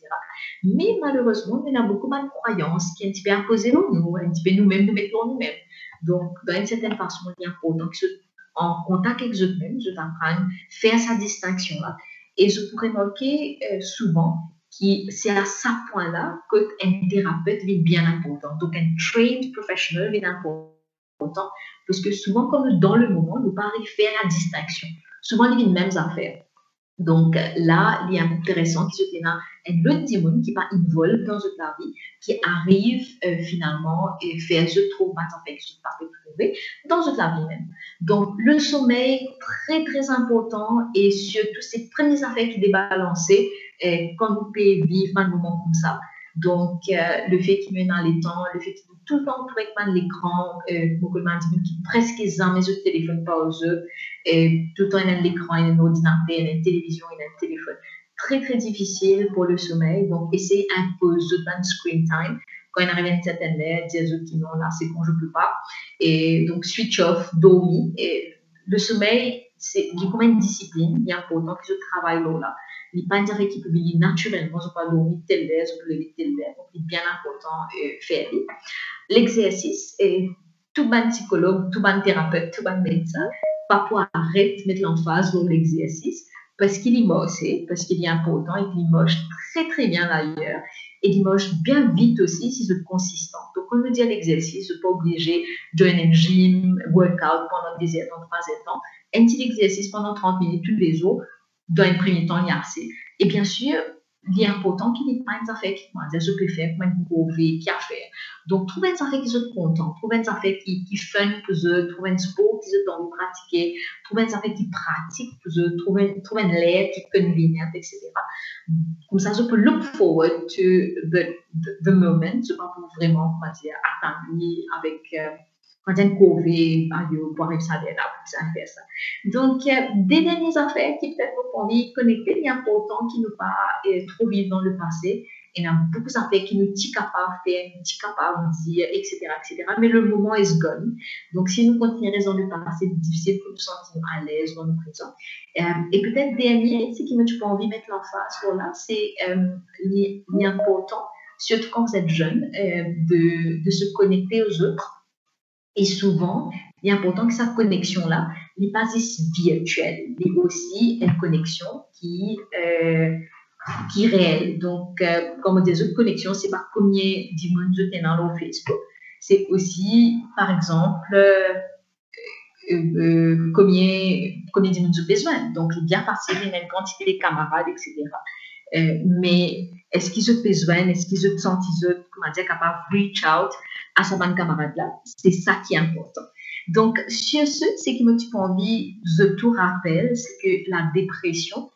Mais malheureusement, il y a beaucoup de croyances qui sont un petit peu imposées à nous, un petit peu nous-mêmes, nous mettons nous-mêmes. Donc, d'une certaine façon, il est important que en contact avec eux-mêmes, je t'apprends à faire sa distinction-là. Et je pourrais remarquer souvent que c'est à ce point-là qu'un thérapeute est bien important. Donc, un trained professional est important parce que souvent, quand nous, dans le moment, nous pas arriver à faire la distinction. Souvent, il y a les mêmes affaires. Donc là, il est intéressant qu'il y ait un autre démon qui va involver dans notre vie, qui arrive finalement et faire ce trauma que je pas trouver dans notre vie même. Donc le sommeil, très très important et surtout ces premières affaires qui débalancées quand vous pouvez vivre un moment comme ça. Donc le fait qu'il met dans les temps, le fait qu'il est tout le temps avec l'écran, beaucoup de gens qui presque jamais le téléphone pas aux eux, et tout le temps il y a un écran, il y a un ordinateur, il y a une télévision, il y a un téléphone. Très très difficile pour le sommeil, donc essayez imposer de screen time. Quand il arrive à une certaine heure, dire aux autres non, là c'est bon, je ne peux pas. Et donc switch off, dormir. Et le sommeil, c'est comme une discipline, il est important que je travaille là. Il n'est pas une affaire qui peut venir naturellement, je ne peux pas dormir telle heure, je peux lever telle heure, donc il est bien important de faire. L'exercice, et tout bon psychologue, tout bon thérapeute, tout bon médecin, pas pour arrêter de mettre l'emphase sur l'exercice, parce qu'il est moche, parce qu'il est important et qu'il est moche très très bien d'ailleurs, et il moche bien vite aussi si c'est consistant. Donc on me dit à l'exercice, je ne suis pas obligé de faire un gym, workout pendant des heures, 3 temps, un petit exercice pendant 30 minutes tous les jours, dans un premier temps, il y a assez. Et bien sûr, il est important qu'il n'y ait pas une affaire qui je peux faire, comme un gros qui a fait. Donc, trouver une affaire qui sont contents, trouver une affaire qui fun pour eux, trouver un sport qui sont envie de pratiquer, trouver une affaire qui pratique pour eux, trouver une lettre qui est convenient, etc. Comme ça, je peux look forward to the moment, je peux vraiment, attendre avec quand il y a une COVID, pour arriver à là, pour faire ça. Donc, des dernières affaires qui peut-être nous envie de connecter, il est important qui nous pas trop vivre dans le passé. Il y a beaucoup d'affaires qui nous sont capables de faire, nous sommes capables de dire, etc., etc. Mais le moment est gone. Donc, si nous continuons dans le passé, c'est difficile pour nous sentir à l'aise dans le présent. Et peut-être dernier, ce qui me pas envie de mettre l'emphase sur là, c'est important, surtout quand vous êtes jeune, de se connecter aux autres. Et souvent, il est important que cette connexion-là n'est pas virtuelle, mais aussi une connexion qui est réelle. Donc, comme des autres connexions, c'est pas combien de monde je dans le Facebook. C'est aussi, par exemple, combien de monde j'ai besoin. Donc, il y a partir d'une quantité de camarades, etc. Mais est-ce qu'ils ont besoin, est-ce qu'ils ont senti, comment dire, capable de reach out à sa bonne camarade-là? C'est ça qui est important. Donc, sur ce, c'est que moi, tu peux envie, je te rappelle, c'est que la dépression,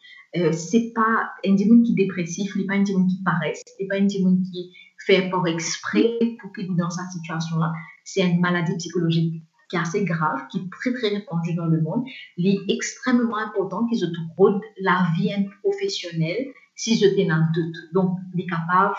c'est pas un démon qui est dépressif, il n'est pas un démon qui paraisse, il n'est pas un démon qui fait par exprès pour qu'il est dans cette situation-là. C'est une maladie psychologique qui est assez grave, qui est très, très répandue dans le monde. Il est extrêmement important qu'ils trouvent la vie professionnelle si je t'ai un doute. Donc, il est capable,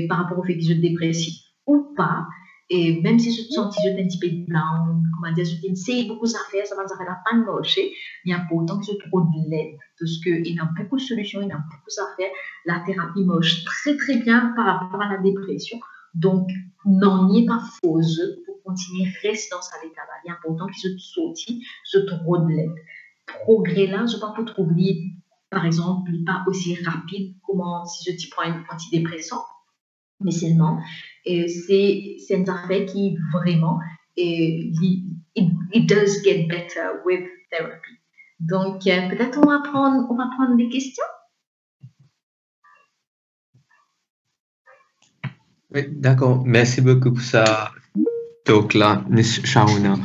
par rapport au fait que je suis dépressif ou pas, et même si je te sens un petit peu blanc, comment dire, je t'essaye beaucoup d'affaires, ça va la pas de marcher, il est important que je trouve de l'aide, parce qu'il y a beaucoup de solutions, il y a beaucoup d'affaires. La thérapie marche très très bien par rapport à la dépression. Donc, n'en est pas fausse pour continuer à rester dans cet état-là. Il est important que je te sorti, je trouve de l'aide. Progrès là, je ne vais pas pour trouver, par exemple, pas aussi rapide comment si je prends un antidépresseur. Mais seulement, c'est une affaire qui vraiment, it does get better with therapy. Donc, peut-être on va prendre des questions. Oui, d'accord. Merci beaucoup pour ça, donc là, Ms. Shauna.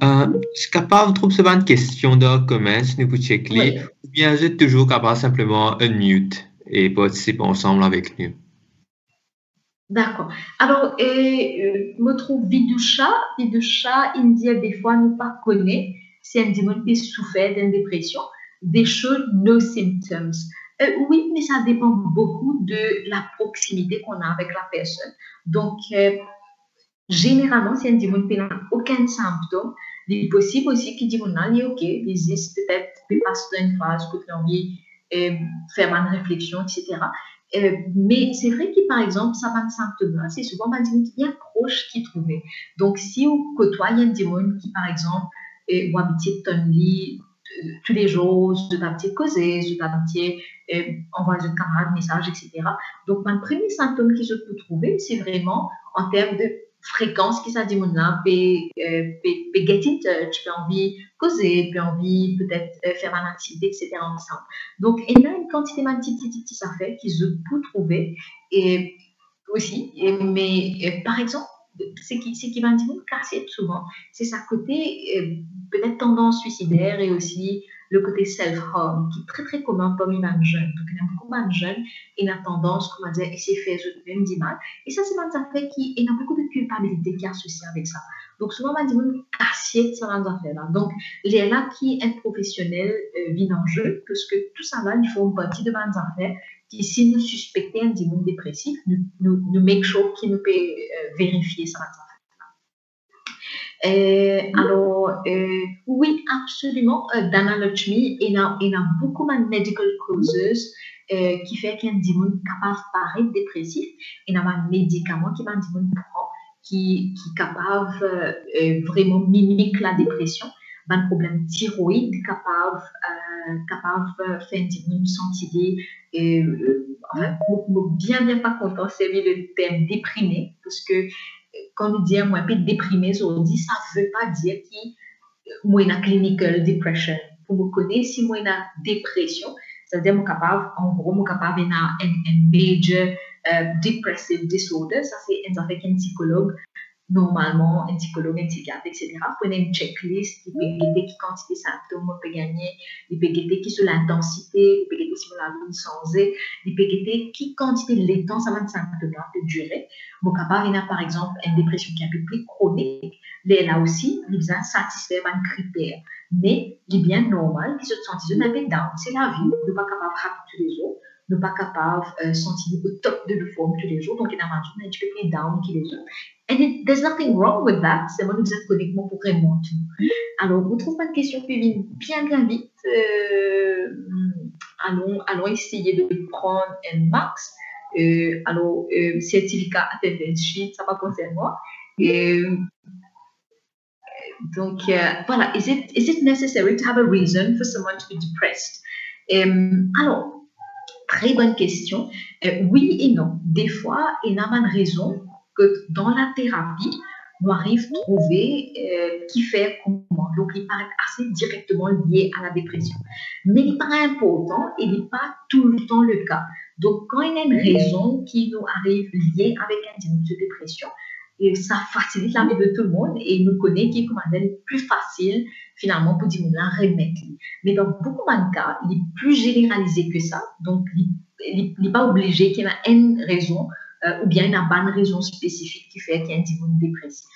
Je suis capable de trouver une question de comment nous pouvons checker, ou bien je suis toujours capable simplement unmute et participer ensemble avec nous. D'accord. Alors, je trouve Vidusha, il dit des fois, nous pas connaît, c'est un démon qui souffert d'une dépression, des choses, no symptoms. Oui, mais ça dépend beaucoup de la proximité qu'on a avec la personne. Donc, généralement, si un démon n'a aucun symptôme, il est possible aussi qu'il dit, il est OK, il existe peut-être, il passe dans une phase que tu as envie de faire une réflexion, etc. Mais c'est vrai que, par exemple, ça va un symptôme, c'est souvent un démon qui est proche qui trouvait. Donc, si on côtoie un démon qui, par exemple, ou habite ton lit tous les jours, sur ta petite causer, sur ta petite envoyer un camarade message, etc. Donc, mon premier symptôme que je peux trouver, c'est vraiment en termes de fréquence qui ça dit mon là, peut get in touch, peut envie causer, peut envie peut-être faire une activité, etc. ensemble. Donc, il y a une quantité de petites affaires que je peux trouver et aussi, mais par exemple, ce qui m'a dit mon quartier souvent, c'est sa côté peut-être tendance suicidaire et aussi le côté self-harm qui est très très commun parmi les jeunes. Donc, il y a beaucoup de jeunes et ont tendance, comment dire, essayer de faire eux-mêmes du mal. Et ça, c'est un affaire qui il y a beaucoup de culpabilité qui est associée avec ça. Donc, souvent, on dit mon quartier de ces affaires-là. Donc, les là qui est professionnel vivent en jeu, parce que tout ça là, ils font partie de bonnes affaires qui, si nous suspectons un démon dépressif, nous make sure qu'il nous peut vérifier ça. Alors, oui, absolument. Dana Lakshmi, il y a beaucoup de medical causes qui fait qu'un démon est capable de paraître dépressif. Il y a un médicament qui un démon prend qui est capable vraiment mimique la dépression. Un problème thyroïde capable de faire un démon sentir bien pas content, c'est le terme déprimé, parce que quand on dit moi, déprimé, on dit ça ne veut pas dire que moi, j'ai une clinical depression. Pour me connaître, si moi, j'ai une dépression, c'est-à-dire, moi, capable, en gros, moi, capable un major depressive disorder, ça, c'est une affaire qu'un psychologue, normalement, un psychologue, un psychiatre, etc. Prenez une checklist, il peut guider qui quantité de symptômes on peut gagner, il peut guider qui sur l'intensité, il peut guider sur la vie sans il peut guider qui quantité de temps ça va être symptômes peut durer. Bon, capable, il y a par exemple une dépression qui est un peu plus chronique, là aussi, il besoin satisfaire un critère. Mais il est bien normal qu'il se sente un peu down. C'est la vie, ne pas capable de rappeler tous les jours, ne pas capable de sentir au top de la forme tous les jours, donc il y a un journée un petit peu plus down que les autres. And there's nothing wrong with that. C'est moi qui vous connectement pour vraiment tout. Alors, vous trouvez pas de question qui vient bien vite. Allons essayer de prendre un max. Alors, certificat attendance sheet, ça va concerner moi. Donc, voilà. Is it necessary to have a reason for someone to be depressed? Alors, très bonne question. Oui et non. Des fois, il y a une raison que dans la thérapie, on arrive à trouver qui fait comment. Donc, il paraît assez directement lié à la dépression. Mais il paraît important et il n'est pas tout le temps le cas. Donc, quand il y a une raison qui nous arrive liée avec un diagnostic de dépression, et ça facilite la vie de tout le monde et nous connaît qui est plus facile finalement pour dire la remettre. Mais dans beaucoup de cas, il est plus généralisé que ça. Donc, il n'est pas obligé qu'il y ait une raison ou bien une bonne raison spécifique qui fait qu'il y a un démon dépressif.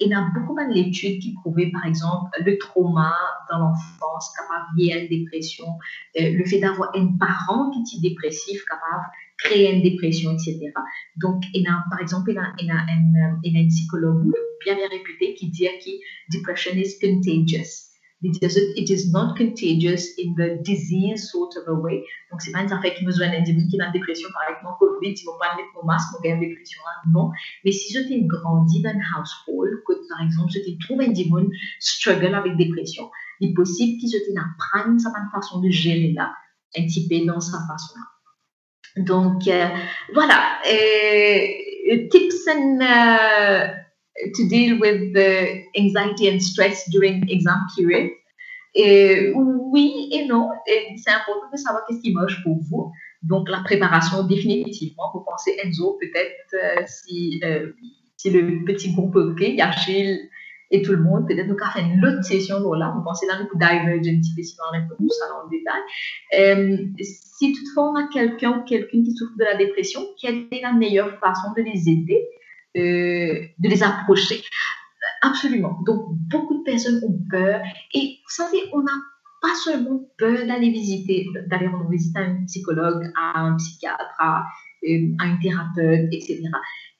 Il y a beaucoup d'études qui prouvaient, par exemple, le trauma dans l'enfance capable lié à une dépression, le fait d'avoir un parent qui est dépressif capable de créer une dépression, etc. Donc, par exemple, il y a un psychologue bien réputé qui dit que depression is contagious. It is not contagious in the disease sort of a way. Donc, c'est pas une affaire qui me donne un individu qui a une dépression, par exemple, COVID, tu vas pas mettre mon masque, mon gars, une dépression, non. Mais si je t'ai grandi dans un household, que par exemple, je t'ai trouvé un démon struggle avec dépression, il est possible que je t'ai appris sa façon de gérer là, un petit peu dans sa façon là. Donc, voilà. Tips and to deal with the anxiety and stress during exam period. Oui et non. C'est important de savoir qu'est-ce qui marche pour vous. Donc, la préparation, définitivement. Vous pensez, Enzo, peut-être si le petit groupe OK, il y a Achille et tout le monde, peut-être nous avons fait une autre session là. Vous pensez là, nous pouvons diverger un petit peu si on répond tout ça dans le détail. Si toutefois on a quelqu'un qui souffre de la dépression, quelle est la meilleure façon de les aider? De les approcher. Absolument. Donc, beaucoup de personnes ont peur. Et vous savez, on n'a pas seulement peur d'aller rendre visite à un psychologue, à un psychiatre, à à une thérapeute, etc.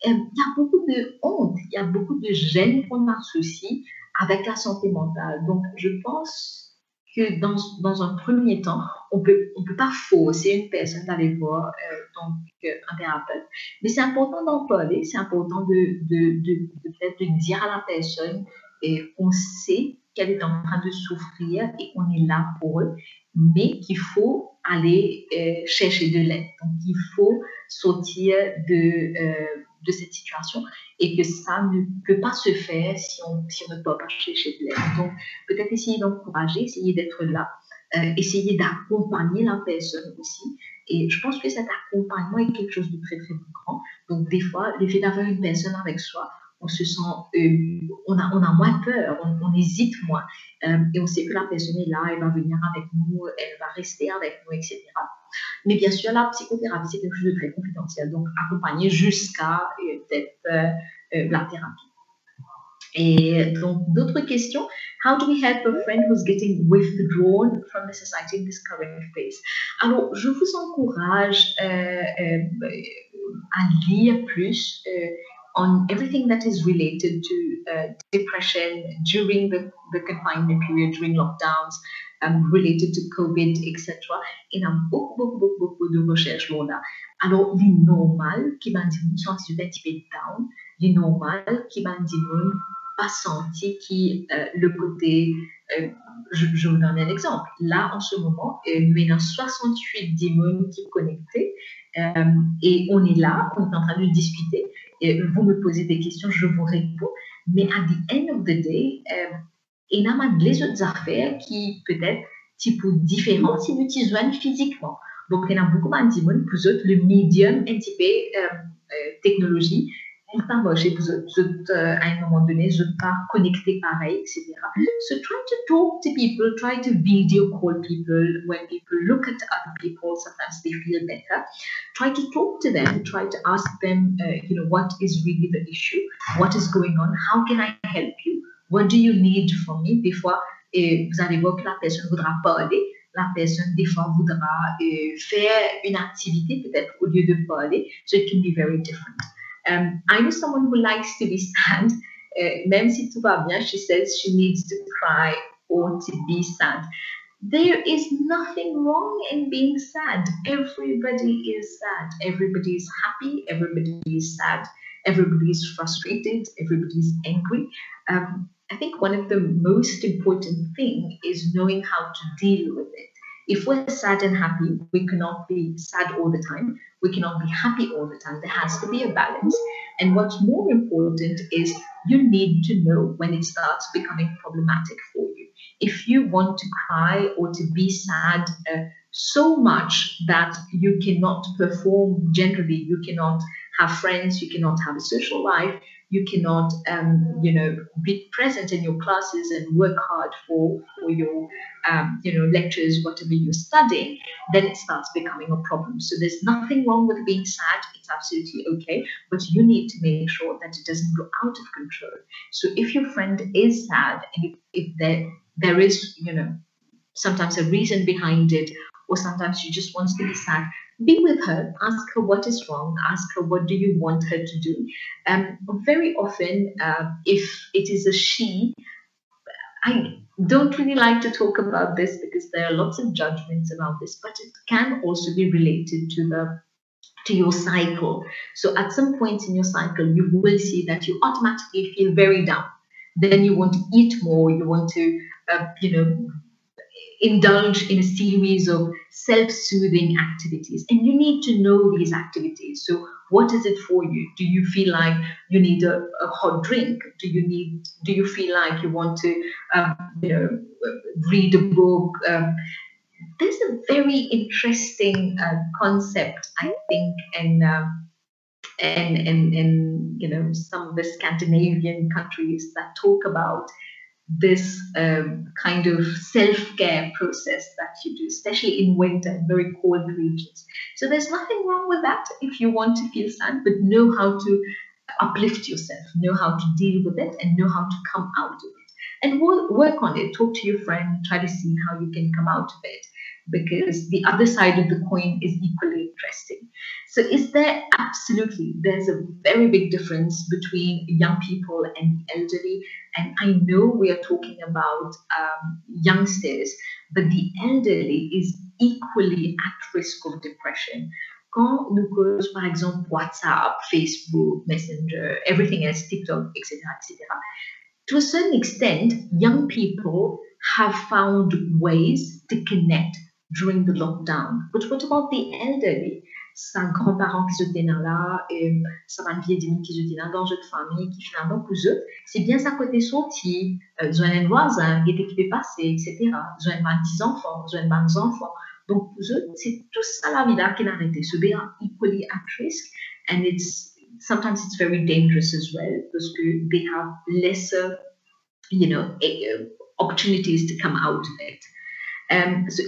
Il y a beaucoup de honte, il y a beaucoup de gêne qu'on associe avec la santé mentale. Donc, je pense que dans un premier temps, on peut pas forcer une personne d'aller voir un thérapeute, mais c'est important d'en parler, c'est important peut-être de dire à la personne qu'on sait qu'elle est en train de souffrir et qu'on est là pour eux, mais qu'il faut aller chercher de l'aide. Donc, il faut sortir de cette situation et que ça ne peut pas se faire si on ne peut pas chercher de l'aide. Donc, peut-être essayer d'encourager, essayer d'être là, essayer d'accompagner la personne aussi. Et je pense que cet accompagnement est quelque chose de très, très grand. Donc, des fois, le fait d'avoir une personne avec soi, on se sent, on a moins peur, on hésite moins. Et on sait que la personne est là, elle va venir avec nous, elle va rester avec nous, etc. Mais bien sûr, la psychothérapie, c'est quelque chose de très confidentiel. Donc, accompagner jusqu'à peut-être la thérapie. Et donc, d'autres questions. How do we help a friend who's getting withdrawn from the society in this current phase? Alors, je vous encourage à lire plus on everything that is related to depression during the confinement period, during lockdowns, related to COVID, etc. Il y a beaucoup de recherches là. Alors, les normales qui m'ont dit sont un petit peu down, les normales qui m'ont dit pas senti qui le côté, je vous donne un exemple. Là, en ce moment, nous avons 68 démons qui sont connectés et on est là, on est en train de discuter. Et vous me posez des questions, je vous réponds. Mais à the end of the day, il y a les autres affaires qui peut-être type différents si nous t'y joignent physiquement. Donc, il y a beaucoup de démons pour eux, le medium un petit peu technologie. Pas marché pour à un moment donné, je pas connecté pareil, etc. So try to talk to people, try to video call people. When people look at other people, sometimes they feel better. Try to talk to them, try to ask them, what is really the issue, what is going on, how can I help you, what do you need from me. Des fois, vous allez voir que la personne voudra parler. La personne, des fois, voudra faire une activité peut-être au lieu de parler. So it can be very different. I know someone who likes to be sad. Même si tout va bien, she says she needs to cry or to be sad. There is nothing wrong in being sad. Everybody is sad. Everybody is happy. Everybody is sad. Everybody is frustrated. Everybody is angry. I think one of the most important things is knowing how to deal with it. If we're sad and happy, we cannot be sad all the time. We cannot be happy all the time. There has to be a balance. And what's more important is you need to know when it starts becoming problematic for you. If you want to cry or to be sad so much that you cannot perform generally, you cannot have friends, you cannot have a social life, you cannot, be present in your classes and work hard for your, lectures, whatever you're studying, then it starts becoming a problem. So there's nothing wrong with being sad. It's absolutely okay, but you need to make sure that it doesn't go out of control. So if your friend is sad, and if there is, sometimes a reason behind it, or sometimes she just wants to be sad, be with her, ask her what is wrong, ask her what do you want her to do. Very often, if it is a she, I don't really like to talk about this because there are lots of judgments around this, but it can also be related to your cycle. So at some point in your cycle, you will see that you automatically feel very down. Then you want to eat more, you want to, indulge in a series of self-soothing activities, and you need to know these activities. So what is it for you? Do you feel like you need a hot drink? Do you feel like you want to read a book? There's a very interesting concept, I think, and some of the Scandinavian countries that talk about this kind of self-care process that you do, especially in winter in very cold regions. So there's nothing wrong with that if you want to feel sad, but know how to uplift yourself, know how to deal with it, and know how to come out of it. And work on it. Talk to your friend, try to see how you can come out of it. because the other side of the coin is equally interesting. So is there absolutely, there's a very big difference between young people and the elderly. And I know we are talking about youngsters, but the elderly is equally at risk of depression. Quand nous cause, par exemple, WhatsApp, Facebook, Messenger, everything else, TikTok, etc., etc., to a certain extent, young people have found ways to connect during the lockdown. But what about the elderly? Sa grands-parents qui étaient là, sa vieille demi qui étaient là dans une famille qui finalement pour eux, c'est bien ça côté sorti, ils ont un voisin qui est passé, etc. Ils ont un petits enfants, ils ont un enfants. Donc pour eux, c'est tout ça la vie là qui n'a arrêté. So they are equally at risk, and sometimes it's very dangerous as well because they have lesser, opportunities to come out of it. So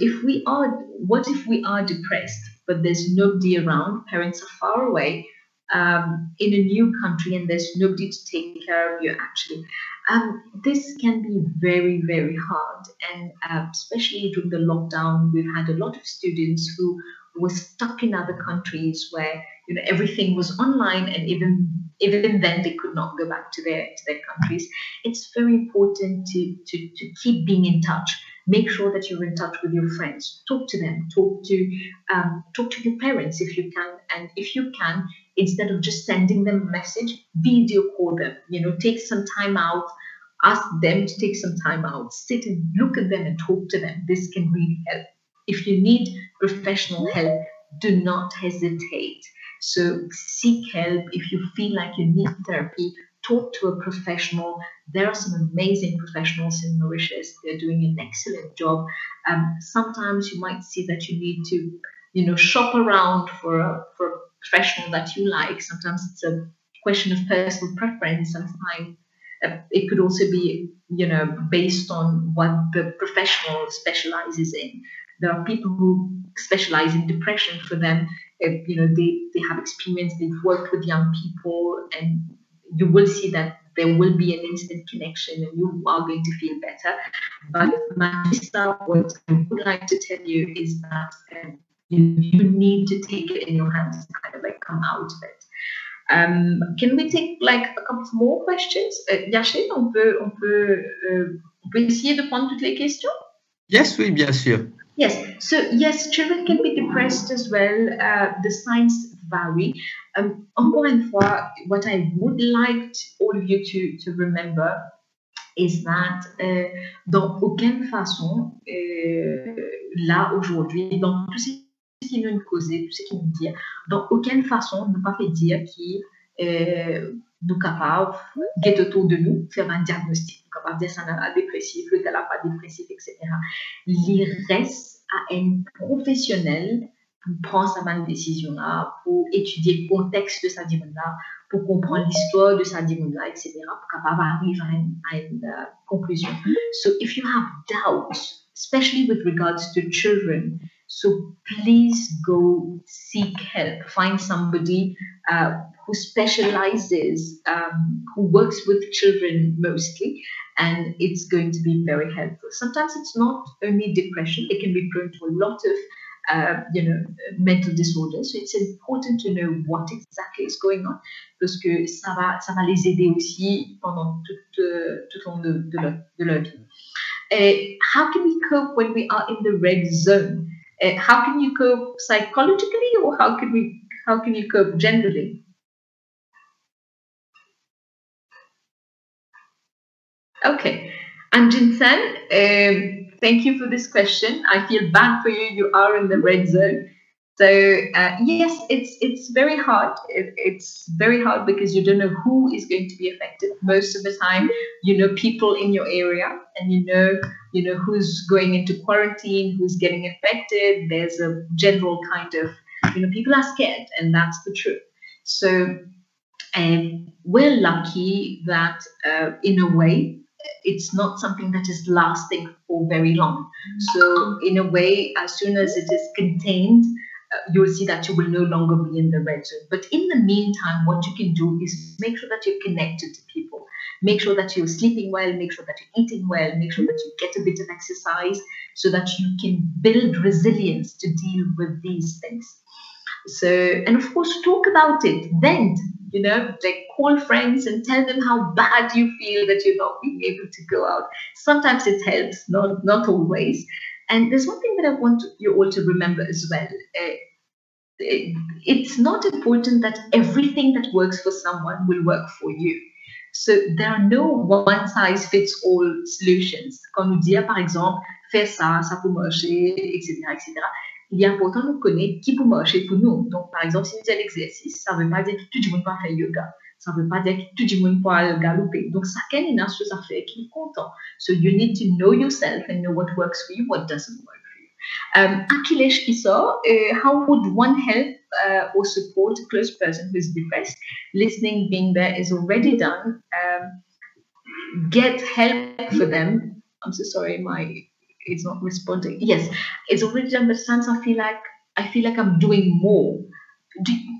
what if we are depressed, but there's nobody around, parents are far away, in a new country, and there's nobody to take care of you actually. This can be very, very hard. And especially during the lockdown, we've had a lot of students who were stuck in other countries where everything was online, and even then they could not go back to their countries. It's very important to keep being in touch. Make sure that you're in touch with your friends. Talk to them. Talk to your parents if you can, and if you can, instead of just sending them a message, video call them. Take some time out. Ask them to take some time out. Sit and look at them and talk to them. This can really help. If you need professional help, do not hesitate. So seek help. If you feel like you need therapy, talk to a professional. There are some amazing professionals in Mauritius. They're doing an excellent job. Sometimes you might see that you need to, shop around for a professional that you like. Sometimes it's a question of personal preference. Sometimes it could also be, based on what the professional specializes in. There are people who specialize in depression. For them, they have experience. They've worked with young people, and you will see that there will be an instant connection, and you are going to feel better. But Magista, what I would like to tell you is that you need to take it in your hands to kind of like come out of it. Can we take like a couple more questions? Yachine, on peut essayer de prendre toutes les questions? Yes, oui, bien sûr. Yes. So yes, children can be depressed as well. The signs vary. Encore une fois, what I would like all of you to remember is that dans aucune façon, là aujourd'hui, dans tout ce qui nous cause, tout ce qui nous dit, dans aucune façon, ne pas fait dire que nous capables d'être autour de nous, faire un diagnostic, nous capables de dire ça n'a dépressif, le tel n'a pas dépressif, etc. Il reste à un professionnel pour prendre sa bonne décision-là, pour étudier le contexte de sa demande-là, pour comprendre l'histoire de sa demande-là, etc., pour capable arriver à une conclusion. So if you have doubts, especially with regards to children, so please go seek help. Find somebody who specializes, who works with children mostly, and it's going to be very helpful. Sometimes it's not only depression, they can be prone to a lot of mental disorders. So it's important to know what exactly is going on, parce que ça va les aider aussi pendant tout le long de leur vie. How can we cope when we are in the red zone? How can you cope psychologically, or how can you cope generally? Okay, and Jinsen, thank you for this question. I feel bad for you. You are in the red zone. So yes, it's very hard. It's very hard because you don't know who is going to be affected. Most of the time, you know people in your area, and you know who's going into quarantine, who's getting infected. There's a general kind of people are scared, and that's the truth. So we're lucky that in a way, it's not something that is lasting for very long. So in a way, as soon as it is contained, you'll see that you will no longer be in the red zone. But in the meantime, what you can do is make sure that you're connected to people. Make sure that you're sleeping well, make sure that you're eating well, make sure that you get a bit of exercise so that you can build resilience to deal with these things. So, and of course, talk about it. Vent, like call friends and tell them how bad you feel that you're not being able to go out. Sometimes it helps, not always. And there's one thing that I want you all to remember as well. It's not important that everything that works for someone will work for you. So there are no one-size-fits-all solutions. Quand nous dit, par exemple, fais ça, ça peut marcher, etc., etc., il est important de connaître qui peut marcher pour nous. Donc, par exemple, si nous faisons l'exercice, ça ne veut pas dire que tout le monde va faire yoga. Ça ne veut pas dire que tout le monde va galoper. Donc, chacun a une chose à faire qui est content. So you need to know yourself and know what works for you, what doesn't work. Akhilesh Kisa, how would one help or support a close person who is depressed? Listening, being there is already done. Get help for them. I'm so sorry, it's not responding. Yes, it's already done, but sometimes I feel like I'm doing more.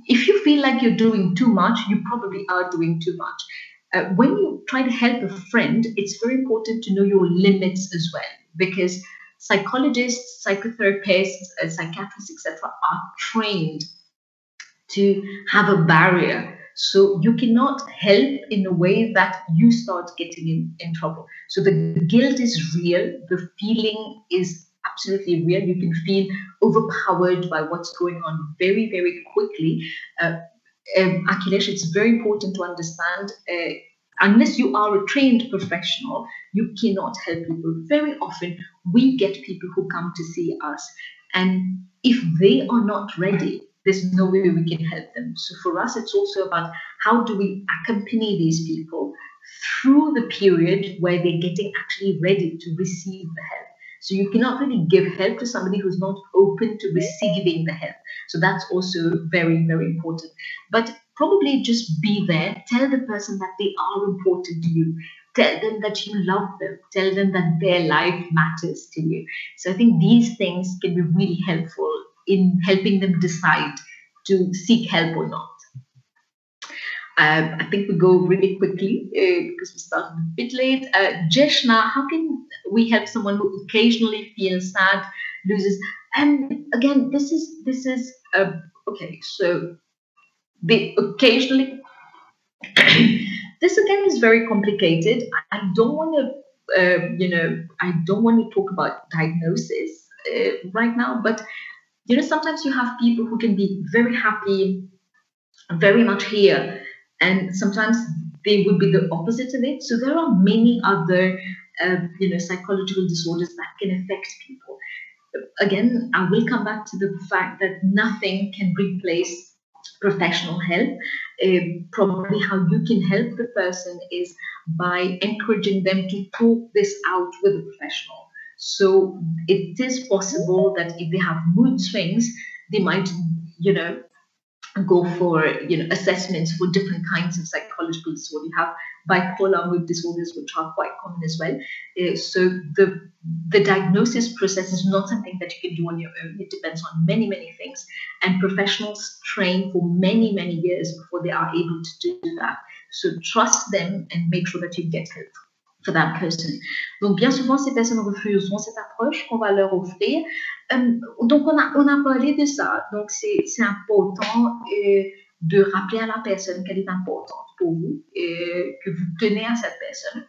If you feel like you're doing too much, you probably are doing too much. When you try to help a friend, it's very important to know your limits as well, because psychologists, psychotherapists, psychiatrists, etc., are trained to have a barrier. So you cannot help in a way that you start getting in trouble. So the guilt is real. The feeling is absolutely real. You can feel overpowered by what's going on very, very quickly. Akhilesh, it's very important to understand unless you are a trained professional, you cannot help people. Very often, we get people who come to see us, and if they are not ready, there's no way we can help them. So for us, it's also about how do we accompany these people through the period where they're getting actually ready to receive the help. So you cannot really give help to somebody who's not open to receiving the help. So that's also very, very important. But probably just be there. Tell the person that they are important to you. Tell them that you love them. Tell them that their life matters to you. So I think these things can be really helpful in helping them decide to seek help or not. I think we go really quickly because we started a bit late. Jeshna, how can we help someone who occasionally feels sad, loses? And again, this is okay. So they occasionally. This again is very complicated. I don't want to, I don't want to talk about diagnosis right now, but sometimes you have people who can be very happy, very much here, and sometimes they would be the opposite of it. So there are many other, psychological disorders that can affect people. Again, I will come back to the fact that nothing can replace professional help. Probably how you can help the person is by encouraging them to talk this out with a professional. So it is possible that if they have mood swings, they might, go for assessments for different kinds of psychological disorder. You have bipolar mood disorders, which are quite common as well. So the diagnosis process is not something that you can do on your own. It depends on many, many things, and professionals train for many, many years before they are able to do that. So trust them and make sure that you get help for that person. Donc bien souvent ces personnes refuseront cette approche qu'on va leur offrir. Donc on a parlé de ça. Donc c'est important de rappeler à la personne qu'elle est importante pour vous, que vous tenez à cette personne,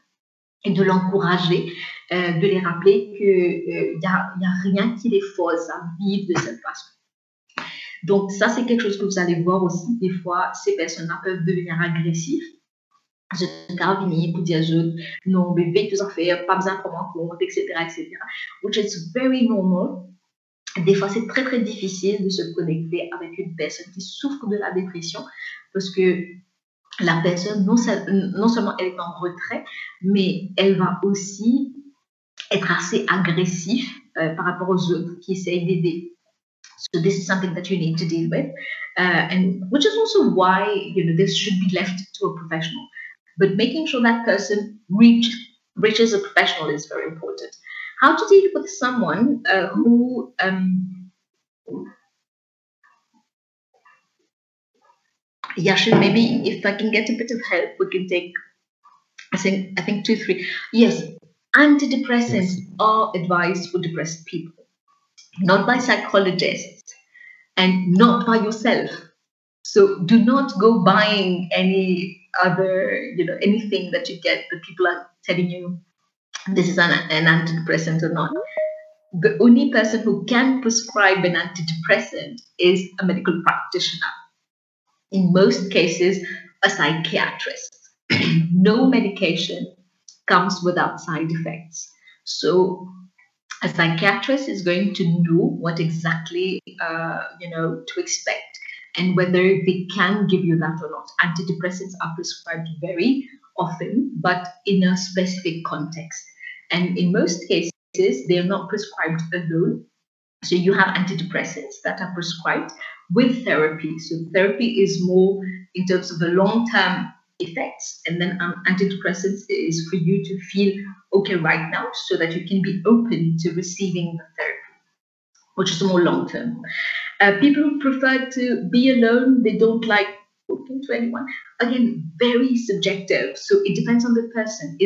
et de l'encourager, de les rappeler qu'il n'y a rien qui les force à vivre de cette façon. Donc ça c'est quelque chose que vous allez voir aussi. Des fois ces personnes-là peuvent devenir agressives. Je venir pour dire non, bébé, tout ça fait, pas besoin de prendre en compte, etc., which is very normal. Des fois, c'est très, très difficile de se connecter avec une personne qui souffre de la dépression parce que la personne, non seulement elle est en retrait, mais elle va aussi être assez agressive par rapport aux autres qui essayent d'aider. So this is something that you need to deal with, and which is also why this should be left to a professional. But making sure that person reaches a professional is very important. How to deal with someone who Yashin, maybe if I can get a bit of help, we can take I think 2, 3. Yes, antidepressants are advised for depressed people, not by psychologists and not by yourself. So do not go buying any other, anything that you get that people are telling you this is an antidepressant or not. The only person who can prescribe an antidepressant is a medical practitioner. In most cases, a psychiatrist. No medication comes without side effects. So a psychiatrist is going to know what exactly to expect and whether they can give you that or not. Antidepressants are prescribed very often, but in a specific context. And in most cases, they're not prescribed alone. So you have antidepressants that are prescribed with therapy. So therapy is more in terms of the long-term effects, and then antidepressants is for you to feel okay right now so that you can be open to receiving the therapy, which is more long-term. People who prefer to be alone, they don't like talking to anyone. Again, very subjective. So it depends on the person.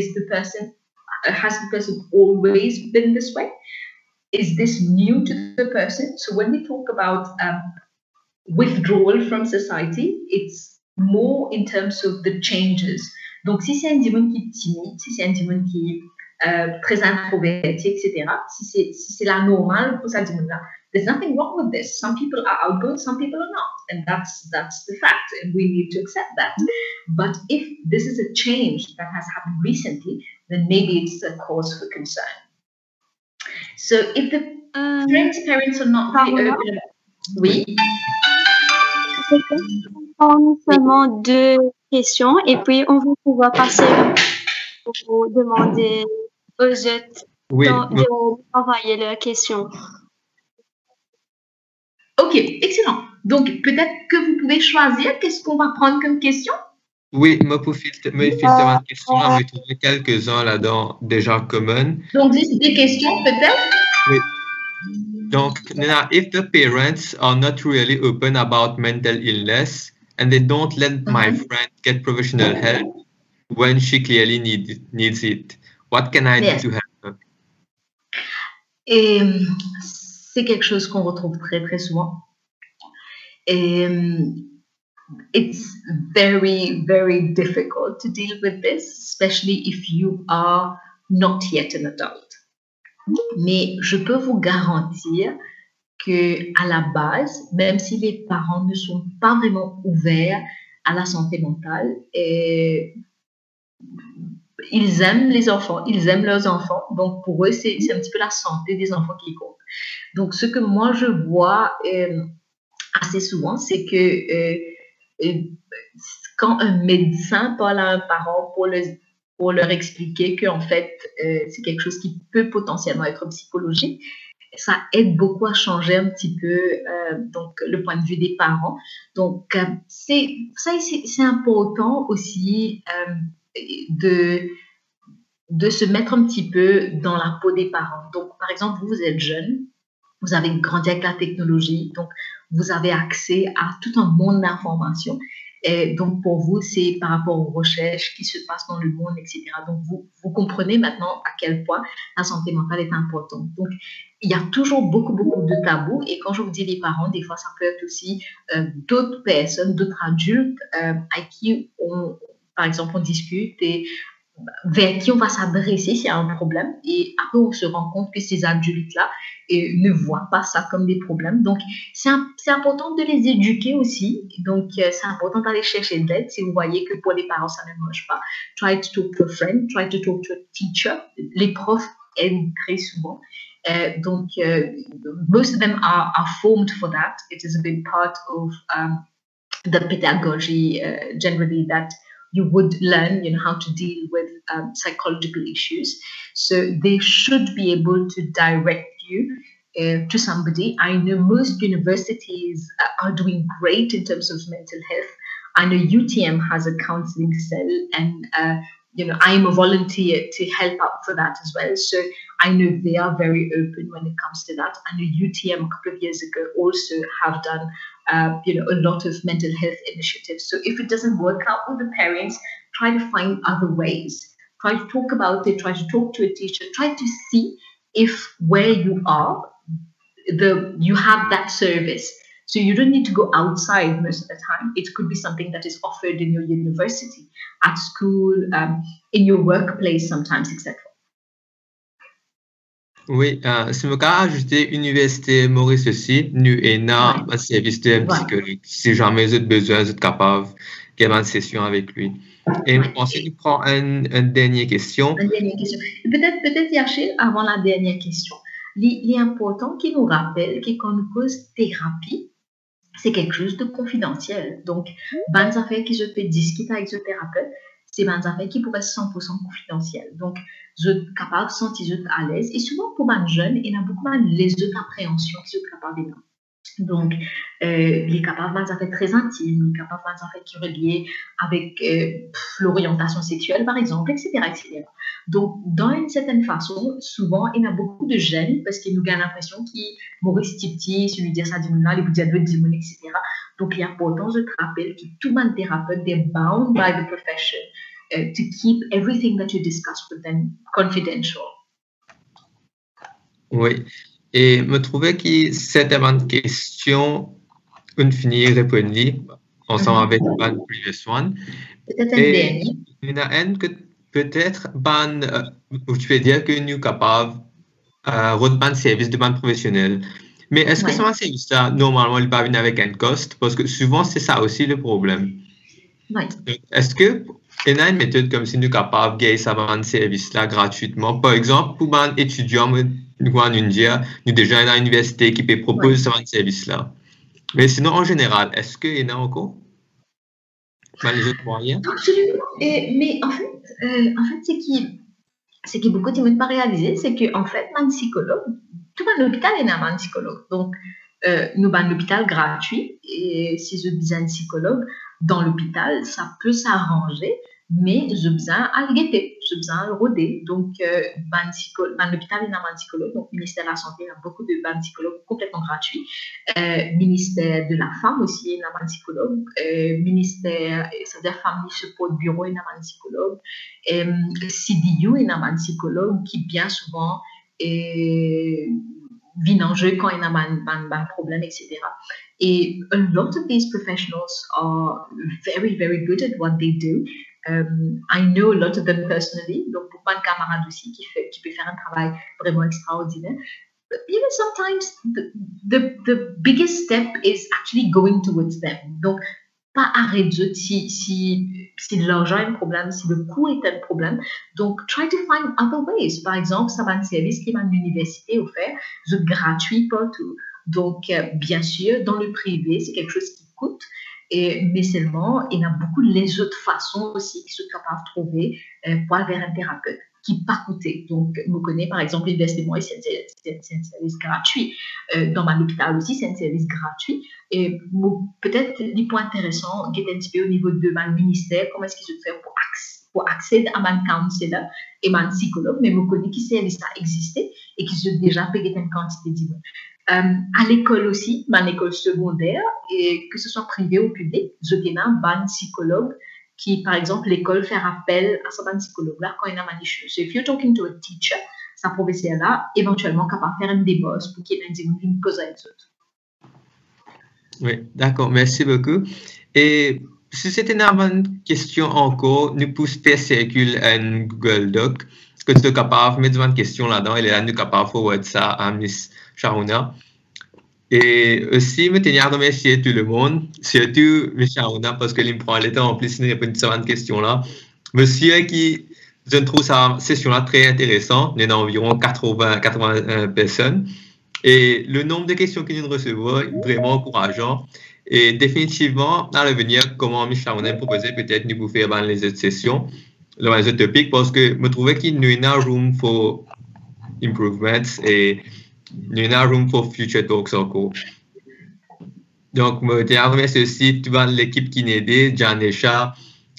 Has the person always been this way? Is this new to the person? So when we talk about withdrawal from society, it's more in terms of the changes. Donc, si c'est un démon qui est timide, si c'est un démon qui est très introverti, etc., si c'est la normale pour ça démon-là, there's nothing wrong with this. Some people are outgoing, some people are not. And that's the fact, and we need to accept that. But if this is a change that has happened recently, then maybe it's a cause for concern. So if the parents are not really open, oui. Seulement 2 questions et puis on va pouvoir passer pour demander aux autres d'envoyer leurs questions. Ok, excellent. Donc peut-être que vous pouvez choisir qu'est-ce qu'on va prendre comme question. Oui, me filtre une question, on va trouver quelques-uns là-dedans déjà communs. Donc des questions peut-être. Oui. Donc, Nina, if the parents are not really open about mental illness and they don't let my friend get professional help when she clearly needs it, what can I do to help her? Et c'est quelque chose qu'on retrouve très très souvent. Et it's very very difficult to deal with this, especially if you are not yet an adult. Mais je peux vous garantir que à la base, même si les parents ne sont pas vraiment ouverts à la santé mentale, ils aiment les enfants, ils aiment leurs enfants. Donc pour eux, c'est un petit peu la santé des enfants qui compte. Donc ce que moi je vois assez souvent, c'est que quand un médecin parle à un parent pour leur expliquer qu'en fait, c'est quelque chose qui peut potentiellement être psychologique, ça aide beaucoup à changer un petit peu donc, le point de vue des parents. Donc, c'est important aussi de se mettre un petit peu dans la peau des parents. Donc, par exemple, vous êtes jeune, vous avez grandi avec la technologie, donc vous avez accès à tout un monde d'informations. Et donc, pour vous, c'est par rapport aux recherches qui se passent dans le monde, etc. Donc, vous comprenez maintenant à quel point la santé mentale est importante. Donc, il y a toujours beaucoup de tabous. Et quand je vous dis les parents, des fois, ça peut être aussi d'autres personnes, d'autres adultes à qui, par exemple, on discute et vers qui on va s'adresser s'il y a un problème. Et après, on se rend compte que ces adultes-là ne voient pas ça comme des problèmes. Donc, c'est important de les éduquer aussi. Donc, c'est important d'aller chercher de l'aide. Si vous voyez que pour les parents, ça ne marche pas, try to talk to a friend, try to talk to a teacher. Les profs aident très souvent. Donc, most of them are formed for that. It is a big part of the pedagogy generally that you would learn, how to deal with psychological issues. So they should be able to direct you to somebody. I know most universities are doing great in terms of mental health. I know UTM has a counseling cell, and I am a volunteer to help out for that as well. So I know they are very open when it comes to that. I know UTM a couple of years ago also have done a lot of mental health initiatives. So if it doesn't work out with the parents, try to find other ways. try to talk about it, try to talk to a teacher, try to see if where you are, you have that service. So you don't need to go outside most of the time. It could be something that is offered in your university, at school, in your workplace sometimes, etc. Oui, si je peux ajouter Université Maurice aussi, nous avons un service de psychologue. Si jamais vous avez besoin, vous êtes capable de faire une session avec lui. Et ensuite, nous prenons une dernière question. Une dernière question. Peut-être, Yachil, avant la dernière question, il est important qu'il nous rappelle que quand nous cause thérapie, c'est quelque chose de confidentiel. Donc, bonnes affaires que je peux discuter avec le thérapeute, c'est bonnes affaires qui pourraient être 100% confidentielles. Donc, je suis capable de sentir à l'aise. Et souvent, pour les jeunes, il y a beaucoup les autres appréhensions qui sont capables de. Donc, il est capable de faire très intime, il est capable de faire qui relié avec l'orientation sexuelle, par exemple, etc., etc. Donc, dans une certaine façon, souvent, il y a beaucoup de jeunes parce qu'ils nous gagnent l'impression qu'ils Maurice Tipti, si lui dire ça, dis-moi, il vous dit dis-moi, etc. Donc, il est important, je te rappelle, que tout le thérapeute est bound by the profession to keep everything that you discuss with them confidential. Oui. Et me trouvais que c'était une question, on finit répondre ensemble avec une previous one. Peut-être un dernier. Il y en a une que peut-être, tu peux dire que nous sommes capables de un service de banque professionnelle. Mais est-ce que ce service-là, normalement, il va venir avec un cost? Parce que souvent, c'est ça aussi le problème. Oui. Est-ce que il y a une méthode comme si nous sommes capables de gagner ce service-là gratuitement? Par exemple, pour un étudiant, nous en India, nous déjà à l'université qui peut proposer ce service-là. Mais sinon, en général, est-ce qu'il y en a encore? Les autres moyens? Absolument. Mais en fait, ce qui beaucoup de monde pas réalisé, c'est qu'en fait, un psychologue, tout un hôpital est un psychologue. Donc, nous avons un hôpital gratuit et si je dis un psychologue dans l'hôpital, ça peut s'arranger. Mais je besoin à le guetter, je besoin à le rôder. Donc, l'hôpital est un psychologue, donc le ministère de la Santé a beaucoup de psychologues complètement gratuits. Ministère de la Femme aussi est un psychologue. Ministère, c'est-à-dire Family Support Bureau est un psychologue. CDU est un psychologue qui bien souvent vient en jeu quand il y a un problème, etc. Et a lot of these professionals are very, very good at what they do. I know a lot of them personally, donc pour plein de camarades aussi qui peut faire un travail vraiment extraordinaire. But even sometimes the biggest step is actually going towards them. Donc, pas arrêter si l'argent est un problème, si le coût est un problème. Donc, try to find other ways. Par exemple, ça va un service qui va à l'université offert, c'est gratuit partout. Donc, bien sûr, dans le privé, c'est quelque chose qui coûte. Mais seulement, il y a beaucoup les autres façons aussi qui sont capables de trouver pour aller vers un thérapeute qui n'a pas coûté. Donc, je connais par exemple l'université, c'est un service gratuit. Dans mon hôpital aussi, c'est un service gratuit. Et peut-être, les points intéressants, qui est un petit peu au niveau de mon ministère, comment est-ce qu'ils se font pour accéder à mon counselor et mon psychologue, mais je connais que ces services existent et qu'ils ont déjà payé une quantité d'immobilier. À l'école aussi, dans l'école secondaire, et que ce soit privé ou public, je connais un bon psychologue qui, par exemple, l'école fait appel à ce bon psychologue-là quand il y a un issue. So, if you're talking to a teacher, sa professeur-là, éventuellement, capable de faire une débauche pour qu'il y ait une cause à autres. Oui, d'accord, merci beaucoup. Et si c'était une question encore, nous pouvons faire circuler un Google Doc, que tu es capable de mettre une question là-dedans, et là, nous sommes capables de forward ça à Miss Shauna. Et aussi, je tiens à remercier tout le monde, surtout Miss Shauna, parce que me prend le temps en plus de répondre à cette question-là. Monsieur qui, je trouve cette session-là très intéressante, il y en a environ 80 personnes. Et le nombre de questions que nous recevons est vraiment encourageant. Et définitivement, à l'avenir, comment Miss Shauna proposait peut-être nous faire dans les autres sessions, dans les autres topics, parce que je trouvais qu'il y a room for improvements et il y a room for future talks encore. Donc, je tiens à remercier aussi toute l'équipe qui m'a aidé, Janesha,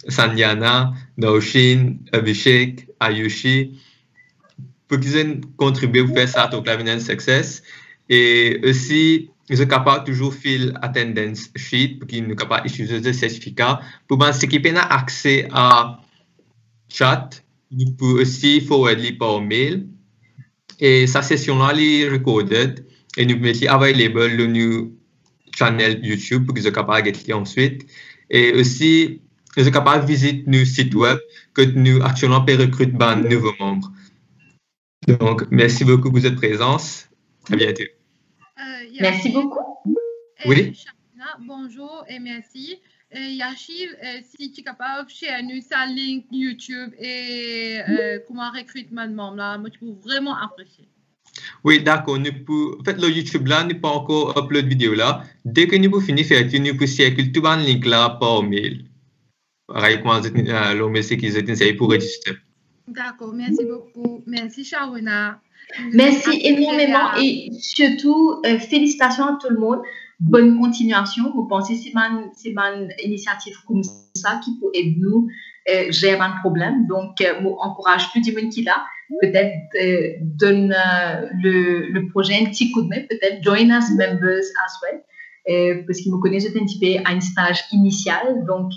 Sanjana, Naushin, Abhishek, Ayushi, pour qu'ils aient contribué à faire ça au Clavinant Success. Et aussi, ils sont capables de toujours faire attendance sheet pour qu'ils soient capables d'utiliser des certificats pour ceux qui ont accès à chat nous pouvons aussi forwarder par mail. Et sa session-là, elle est recorded et nous mettons available dans notre channel YouTube pour que vous soyez capable de voir ensuite. Et aussi, vous êtes capable de visiter notre site web que nous actuellement recrutons de nouveaux membres. Donc, merci beaucoup pour votre présence. À bientôt. Merci beaucoup. Oui. Bonjour et merci. Yachil, si tu es capable de share nous sa link YouTube et comment recrutement de membres, là, moi, je peux vraiment apprécier. Oui, d'accord. En fait, le YouTube là n'est pas encore upload vidéo là. Dès que nous pouvons finir faire, nous pouvons circuler tout le link là par mail. Pareil, comment le mail c'est qu'ils étaient pour enregistrer. D'accord, merci beaucoup. Merci Sharona. Merci énormément et surtout félicitations à tout le monde. Bonne continuation. Vous pensez que c'est une initiative comme ça qui peut aider nous gérer un problème. Donc, encourage tout le monde qui l'a. Peut-être donne le projet un petit coup de main. Peut-être join us members as well. Parce qu'ils me connaissent un petit peu à un stage initial. Donc,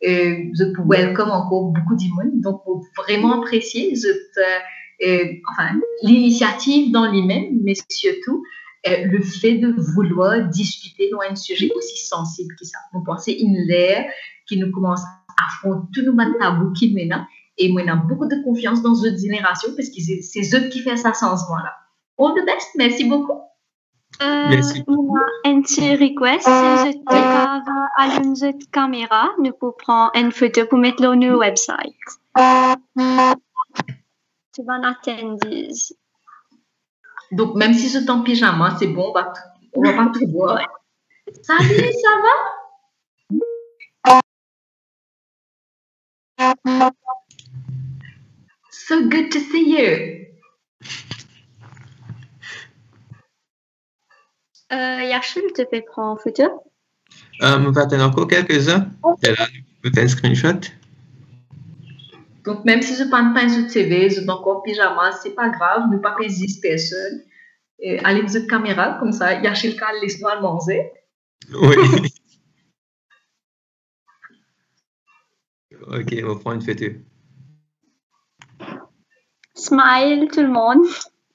je welcome encore beaucoup de monde. Donc, vraiment apprécier l'initiative dans lui-même, mais surtout le fait de vouloir discuter dans un sujet aussi sensible que ça. On pensait une ère qui nous commence à affronter tous nos tabous qui maintenant, et moi, j'ai beaucoup de confiance dans cette génération parce que c'est eux qui font ça changement-là. All the best, merci beaucoup. Merci. Un petit request, si vous êtes capable d'allumer votre caméra, nous pouvons prendre une photo pour mettre sur notre website. Tu vas attendre. Donc, même si c'est en pyjama, c'est bon, on va pas te voir. Salut, ça va? So good to see you. Yachil, tu peux prendre photo? On va attendre encore quelques-uns. Et là, nous pouvons un screenshot. Donc, même si je ne prends pas un autre CV, je suis encore en pyjama, ce n'est pas grave, ne pas résister personne. Allez dans votre caméra, comme ça, Yachil Kal laisse-nous à manger. Oui. Ok, on va prendre une photo. Smile, tout le monde.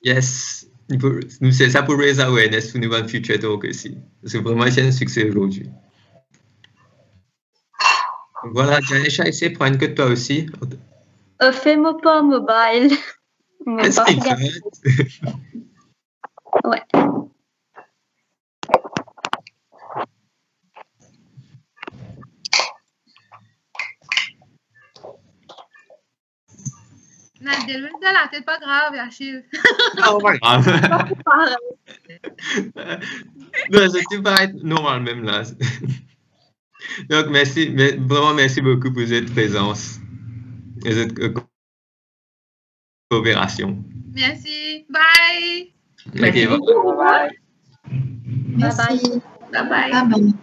Yes. Nous, c'est ça pour raise awareness pour nous future talk aussi. C'est vraiment un succès aujourd'hui. Voilà, Janisha, essaie de prendre que toi aussi. Fais-moi pas mobile. Est-ce qu'il fait? Ouais. C'est pas grave, Yachil. Non, pas grave. Non, c'est pas normal même là. Donc, merci, vraiment merci beaucoup pour cette présence et cette coopération. Merci. Bye. Merci beaucoup. Bye bye. Bye bye. Bye bye.